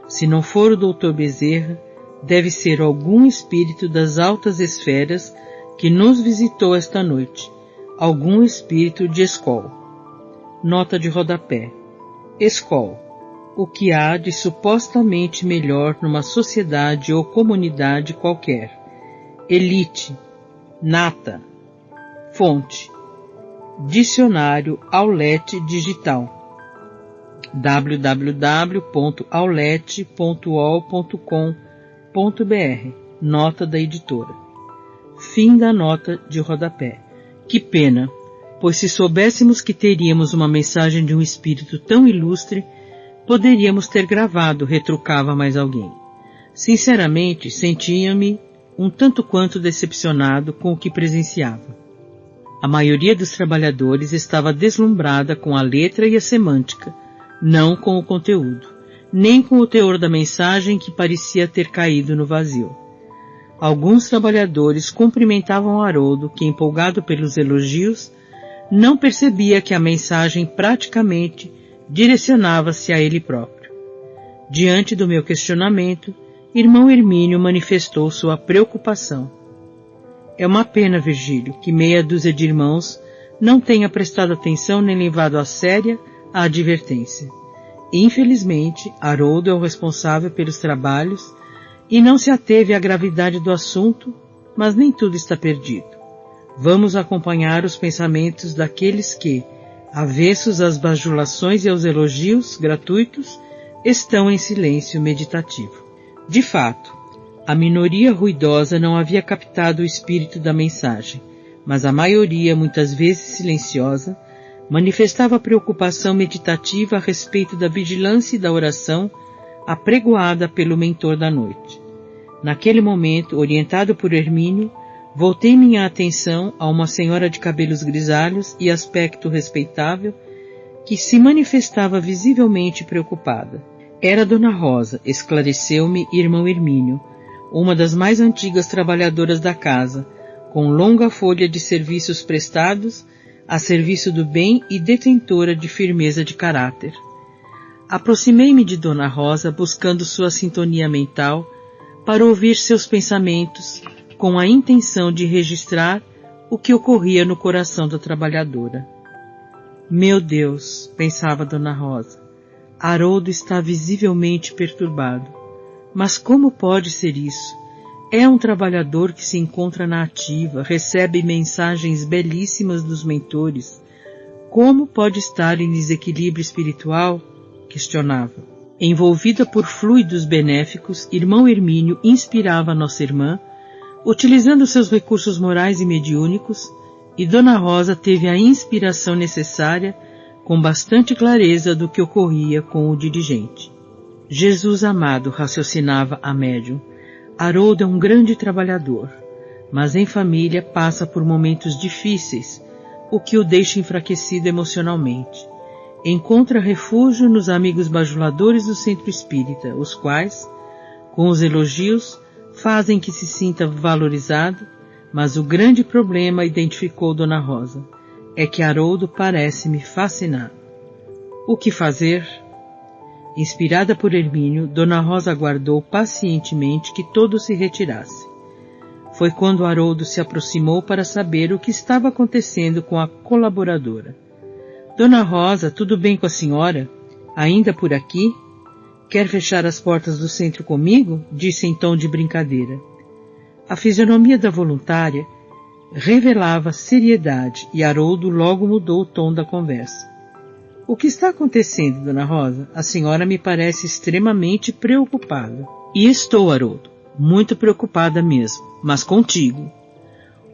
Se não for o Dr. Bezerra, deve ser algum espírito das altas esferas que nos visitou esta noite, algum espírito de Escol. Nota de rodapé. Escol. O que há de supostamente melhor numa sociedade ou comunidade qualquer. Elite. Nata. Fonte. Dicionário Aulete Digital. www.aulete.ol.com.br. Nota da editora. Fim da nota de rodapé. Que pena, pois se soubéssemos que teríamos uma mensagem de um espírito tão ilustre, poderíamos ter gravado, retrucava mais alguém. Sinceramente, sentia-me um tanto quanto decepcionado com o que presenciava. A maioria dos trabalhadores estava deslumbrada com a letra e a semântica, não com o conteúdo, nem com o teor da mensagem que parecia ter caído no vazio. Alguns trabalhadores cumprimentavam Haroldo, que, empolgado pelos elogios, não percebia que a mensagem praticamente direcionava-se a ele próprio. Diante do meu questionamento, irmão Hermínio manifestou sua preocupação. É uma pena, Virgílio, que meia dúzia de irmãos não tenha prestado atenção nem levado a séria a advertência. Infelizmente, Haroldo é o responsável pelos trabalhos e não se ateve à gravidade do assunto, mas nem tudo está perdido. Vamos acompanhar os pensamentos daqueles que, avessos às bajulações e aos elogios gratuitos, estão em silêncio meditativo. De fato, a minoria ruidosa não havia captado o espírito da mensagem, mas a maioria, muitas vezes silenciosa, manifestava preocupação meditativa a respeito da vigilância e da oração apregoada pelo mentor da noite. Naquele momento, orientado por Hermínio, voltei minha atenção a uma senhora de cabelos grisalhos e aspecto respeitável que se manifestava visivelmente preocupada. Era Dona Rosa, esclareceu-me irmão Hermínio, uma das mais antigas trabalhadoras da casa, com longa folha de serviços prestados a serviço do bem e detentora de firmeza de caráter. Aproximei-me de Dona Rosa buscando sua sintonia mental para ouvir seus pensamentos com a intenção de registrar o que ocorria no coração da trabalhadora. Meu Deus, pensava Dona Rosa, Haroldo está visivelmente perturbado. Mas como pode ser isso? É um trabalhador que se encontra na ativa, recebe mensagens belíssimas dos mentores. Como pode estar em desequilíbrio espiritual? Questionava. Envolvida por fluidos benéficos, irmão Hermínio inspirava nossa irmã, utilizando seus recursos morais e mediúnicos, e Dona Rosa teve a inspiração necessária com bastante clareza do que ocorria com o dirigente. Jesus amado, raciocinava a médium, Haroldo é um grande trabalhador, mas em família passa por momentos difíceis, o que o deixa enfraquecido emocionalmente. Encontra refúgio nos amigos bajuladores do centro espírita, os quais, com os elogios, fazem que se sinta valorizado, mas o grande problema, identificou Dona Rosa, é que Haroldo parece-me fascinado. O que fazer? Inspirada por Hermínio, Dona Rosa aguardou pacientemente que todos se retirassem. Foi quando Haroldo se aproximou para saber o que estava acontecendo com a colaboradora. Dona Rosa, tudo bem com a senhora? Ainda por aqui? Quer fechar as portas do centro comigo? Disse em tom de brincadeira. A fisionomia da voluntária revelava seriedade e Haroldo logo mudou o tom da conversa. O que está acontecendo, Dona Rosa? A senhora me parece extremamente preocupada. E estou, Haroldo, muito preocupada mesmo, mas contigo.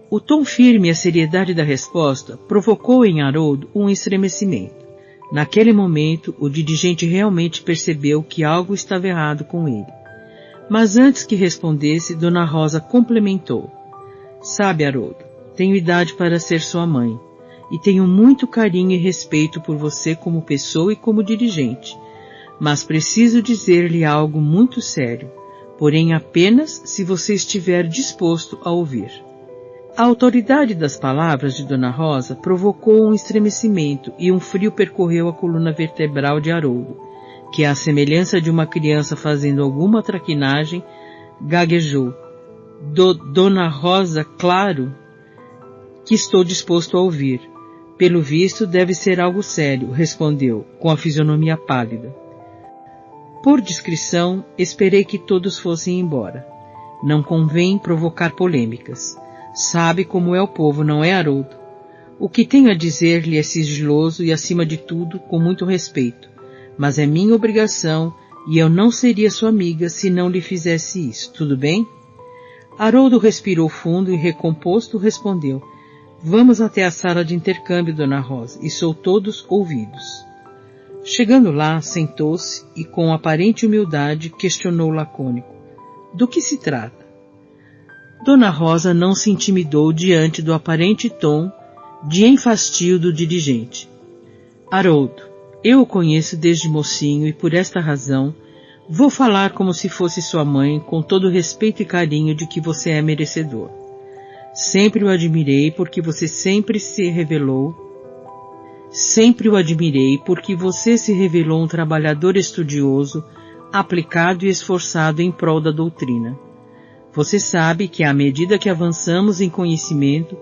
O tom firme e a seriedade da resposta provocou em Haroldo um estremecimento. Naquele momento, o dirigente realmente percebeu que algo estava errado com ele. Mas antes que respondesse, Dona Rosa complementou. Sabe, Haroldo, tenho idade para ser sua mãe, e tenho muito carinho e respeito por você como pessoa e como dirigente, mas preciso dizer-lhe algo muito sério, porém apenas se você estiver disposto a ouvir. A autoridade das palavras de Dona Rosa provocou um estremecimento e um frio percorreu a coluna vertebral de Haroldo, que, à semelhança de uma criança fazendo alguma traquinagem, gaguejou. Dona Rosa, claro que estou disposto a ouvir. Pelo visto, deve ser algo sério, respondeu, com a fisionomia pálida. Por discrição, esperei que todos fossem embora. Não convém provocar polêmicas. Sabe como é o povo, não é, Haroldo? O que tenho a dizer-lhe é sigiloso e, acima de tudo, com muito respeito, mas é minha obrigação e eu não seria sua amiga se não lhe fizesse isso, tudo bem? Haroldo respirou fundo e, recomposto, respondeu, vamos até a sala de intercâmbio, Dona Rosa, e sou todos ouvidos. Chegando lá, sentou-se e, com aparente humildade, questionou lacônico. Do que se trata? Dona Rosa não se intimidou diante do aparente tom de enfastio do dirigente. Haroldo, eu o conheço desde mocinho e, por esta razão, vou falar como se fosse sua mãe, com todo o respeito e carinho de que você é merecedor. Sempre o admirei porque você se revelou um trabalhador estudioso, aplicado e esforçado em prol da doutrina. Você sabe que, à medida que avançamos em conhecimento,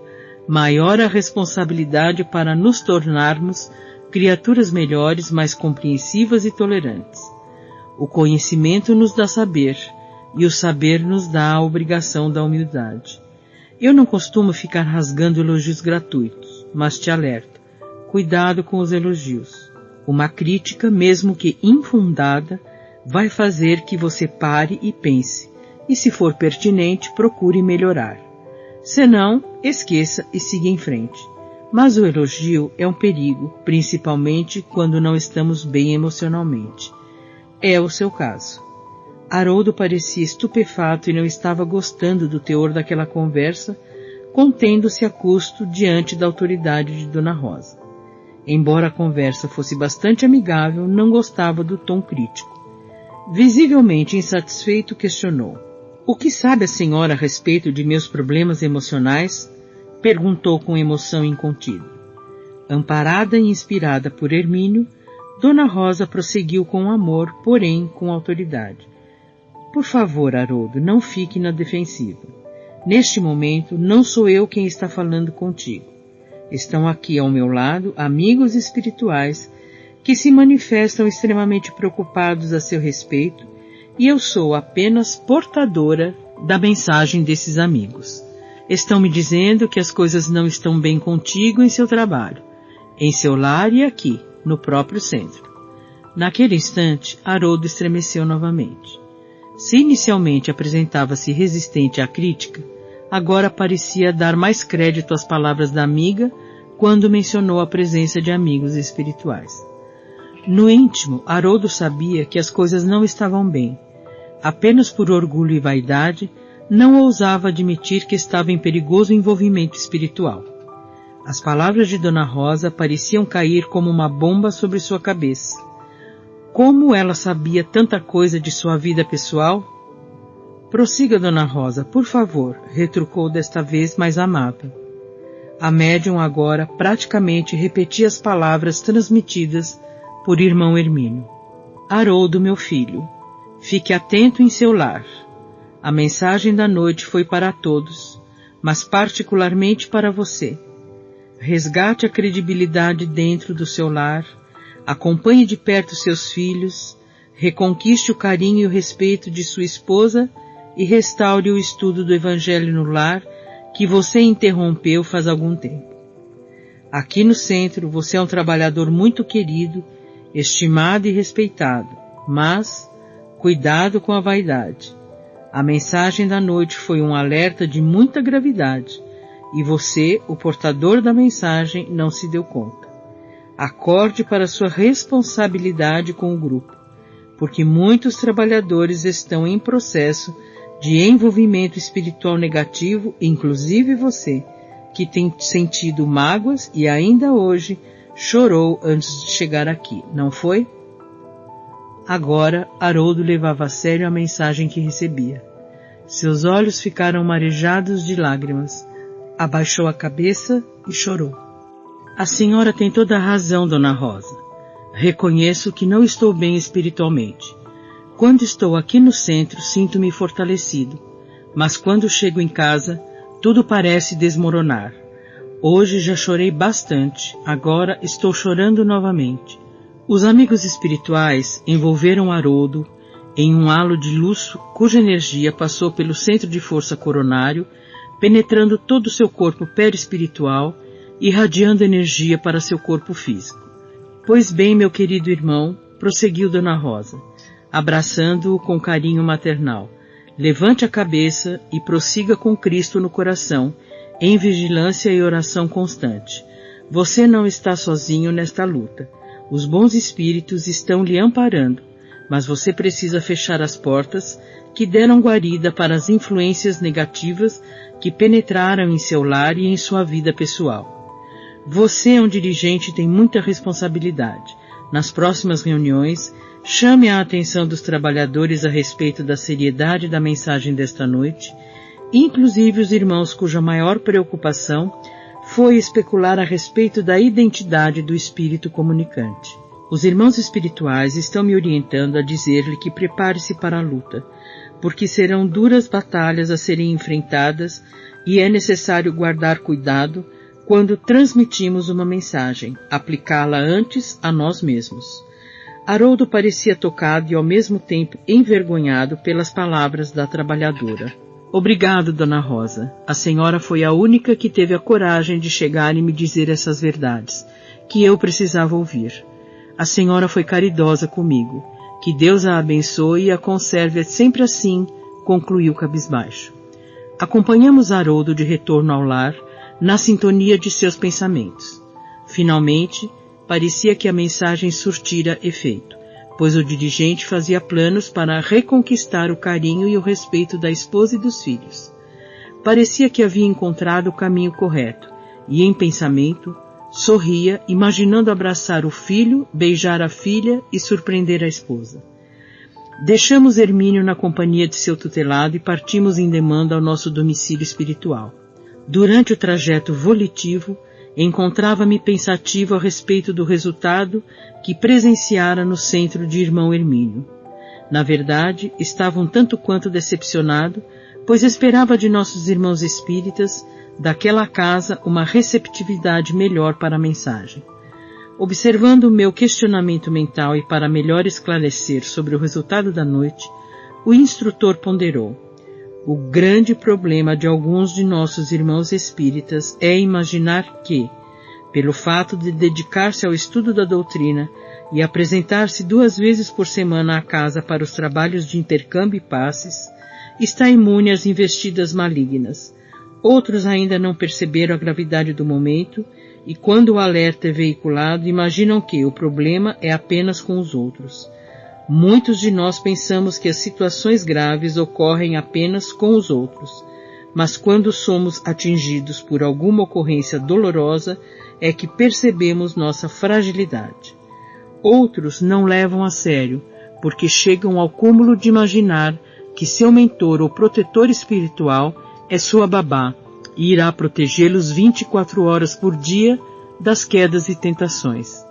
maior a responsabilidade para nos tornarmos criaturas melhores, mais compreensivas e tolerantes. O conhecimento nos dá saber, e o saber nos dá a obrigação da humildade. Eu não costumo ficar rasgando elogios gratuitos, mas te alerto, cuidado com os elogios. Uma crítica, mesmo que infundada, vai fazer que você pare e pense, e se for pertinente, procure melhorar. Senão, esqueça e siga em frente. Mas o elogio é um perigo, principalmente quando não estamos bem emocionalmente. É o seu caso. Haroldo parecia estupefato e não estava gostando do teor daquela conversa, contendo-se a custo diante da autoridade de Dona Rosa. Embora a conversa fosse bastante amigável, não gostava do tom crítico. Visivelmente insatisfeito, questionou. O que sabe a senhora a respeito de meus problemas emocionais? Perguntou com emoção incontida. Amparada e inspirada por Hermínio, Dona Rosa prosseguiu com amor, porém com autoridade. Por favor, Haroldo, não fique na defensiva. Neste momento, não sou eu quem está falando contigo. Estão aqui ao meu lado amigos espirituais que se manifestam extremamente preocupados a seu respeito e eu sou apenas portadora da mensagem desses amigos. Estão me dizendo que as coisas não estão bem contigo em seu trabalho, em seu lar e aqui, no próprio centro. Naquele instante, Haroldo estremeceu novamente. Se inicialmente apresentava-se resistente à crítica, agora parecia dar mais crédito às palavras da amiga quando mencionou a presença de amigos espirituais. No íntimo, Haroldo sabia que as coisas não estavam bem. Apenas por orgulho e vaidade, não ousava admitir que estava em perigoso envolvimento espiritual. As palavras de Dona Rosa pareciam cair como uma bomba sobre sua cabeça. Como ela sabia tanta coisa de sua vida pessoal? Prossiga, Dona Rosa, por favor, retrucou desta vez mais amável. A médium agora praticamente repetia as palavras transmitidas por irmão Hermínio. Haroldo, meu filho, fique atento em seu lar. A mensagem da noite foi para todos, mas particularmente para você. Resgate a credibilidade dentro do seu lar, acompanhe de perto seus filhos, reconquiste o carinho e o respeito de sua esposa e restaure o estudo do Evangelho no lar que você interrompeu faz algum tempo. Aqui no centro você é um trabalhador muito querido, estimado e respeitado, mas cuidado com a vaidade. A mensagem da noite foi um alerta de muita gravidade e você, o portador da mensagem, não se deu conta. Acorde para sua responsabilidade com o grupo, porque muitos trabalhadores estão em processo de envolvimento espiritual negativo, inclusive você, que tem sentido mágoas e ainda hoje chorou antes de chegar aqui, não foi? Agora, Haroldo levava a sério a mensagem que recebia. Seus olhos ficaram marejados de lágrimas. Abaixou a cabeça e chorou. A senhora tem toda a razão, Dona Rosa. Reconheço que não estou bem espiritualmente. Quando estou aqui no centro, sinto-me fortalecido, mas quando chego em casa, tudo parece desmoronar. Hoje já chorei bastante, agora estou chorando novamente. Os amigos espirituais envolveram Haroldo em um halo de luz cuja energia passou pelo centro de força coronário, penetrando todo o seu corpo perispiritual, irradiando energia para seu corpo físico. Pois bem, meu querido irmão, prosseguiu Dona Rosa, abraçando-o com carinho maternal, levante a cabeça e prossiga com Cristo no coração, em vigilância e oração constante. Você não está sozinho nesta luta. Os bons espíritos estão lhe amparando, mas você precisa fechar as portas que deram guarida para as influências negativas que penetraram em seu lar e em sua vida pessoal. Você é um dirigente e tem muita responsabilidade. Nas próximas reuniões, chame a atenção dos trabalhadores a respeito da seriedade da mensagem desta noite, inclusive os irmãos cuja maior preocupação foi especular a respeito da identidade do espírito comunicante. Os irmãos espirituais estão me orientando a dizer-lhe que prepare-se para a luta, porque serão duras batalhas a serem enfrentadas e é necessário guardar cuidado quando transmitimos uma mensagem, aplicá-la antes a nós mesmos. Haroldo parecia tocado e ao mesmo tempo envergonhado pelas palavras da trabalhadora. Obrigado, Dona Rosa. A senhora foi a única que teve a coragem de chegar e me dizer essas verdades, que eu precisava ouvir. A senhora foi caridosa comigo. Que Deus a abençoe e a conserve sempre assim, concluiu cabisbaixo. Acompanhamos Haroldo de retorno ao lar, na sintonia de seus pensamentos. Finalmente, parecia que a mensagem surtira efeito, pois o dirigente fazia planos para reconquistar o carinho e o respeito da esposa e dos filhos. Parecia que havia encontrado o caminho correto, e em pensamento, sorria, imaginando abraçar o filho, beijar a filha e surpreender a esposa. Deixamos Hermínio na companhia de seu tutelado e partimos em demanda ao nosso domicílio espiritual. Durante o trajeto volitivo, encontrava-me pensativo a respeito do resultado que presenciara no centro de irmão Hermínio. Na verdade, estava um tanto quanto decepcionado, pois esperava de nossos irmãos espíritas, daquela casa, uma receptividade melhor para a mensagem. Observando o meu questionamento mental e para melhor esclarecer sobre o resultado da noite, o instrutor ponderou: o grande problema de alguns de nossos irmãos espíritas é imaginar que, pelo fato de dedicar-se ao estudo da doutrina e apresentar-se 2 vezes por semana à casa para os trabalhos de intercâmbio e passes, está imune às investidas malignas. Outros ainda não perceberam a gravidade do momento e quando o alerta é veiculado, imaginam que o problema é apenas com os outros. Muitos de nós pensamos que as situações graves ocorrem apenas com os outros, mas quando somos atingidos por alguma ocorrência dolorosa é que percebemos nossa fragilidade. Outros não levam a sério, porque chegam ao cúmulo de imaginar que seu mentor ou protetor espiritual é sua babá e irá protegê-los 24 horas por dia das quedas e tentações.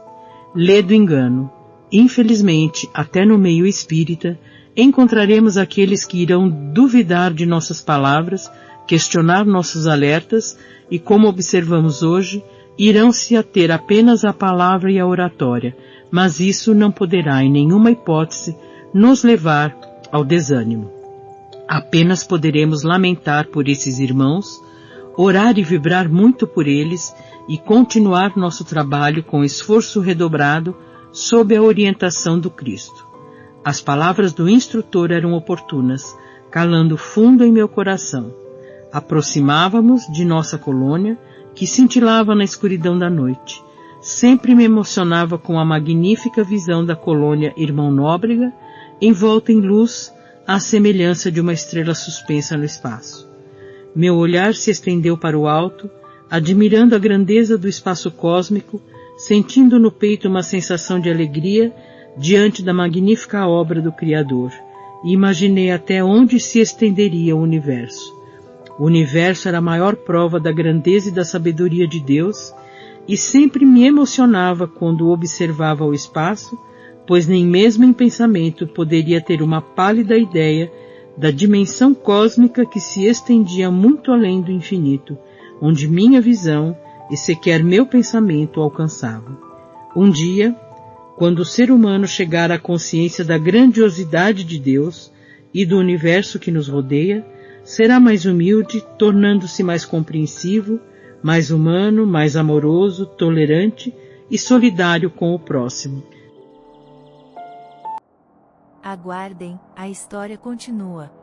Lê do engano. Infelizmente, até no meio espírita, encontraremos aqueles que irão duvidar de nossas palavras, questionar nossos alertas e, como observamos hoje, irão se ater apenas à palavra e à oratória, mas isso não poderá em nenhuma hipótese nos levar ao desânimo. Apenas poderemos lamentar por esses irmãos, orar e vibrar muito por eles e continuar nosso trabalho com esforço redobrado sob a orientação do Cristo. As palavras do instrutor eram oportunas, calando fundo em meu coração. Aproximávamos de nossa colônia, que cintilava na escuridão da noite. Sempre me emocionava com a magnífica visão da colônia Irmão Nóbrega, envolta em luz, à semelhança de uma estrela suspensa no espaço. Meu olhar se estendeu para o alto, admirando a grandeza do espaço cósmico, sentindo no peito uma sensação de alegria diante da magnífica obra do Criador, e imaginei até onde se estenderia o universo. O universo era a maior prova da grandeza e da sabedoria de Deus, e sempre me emocionava quando observava o espaço, pois nem mesmo em pensamento poderia ter uma pálida ideia da dimensão cósmica que se estendia muito além do infinito, onde minha visão e sequer meu pensamento alcançavam. Um dia, quando o ser humano chegar à consciência da grandiosidade de Deus e do universo que nos rodeia, será mais humilde, tornando-se mais compreensivo, mais humano, mais amoroso, tolerante e solidário com o próximo. Aguardem, a história continua.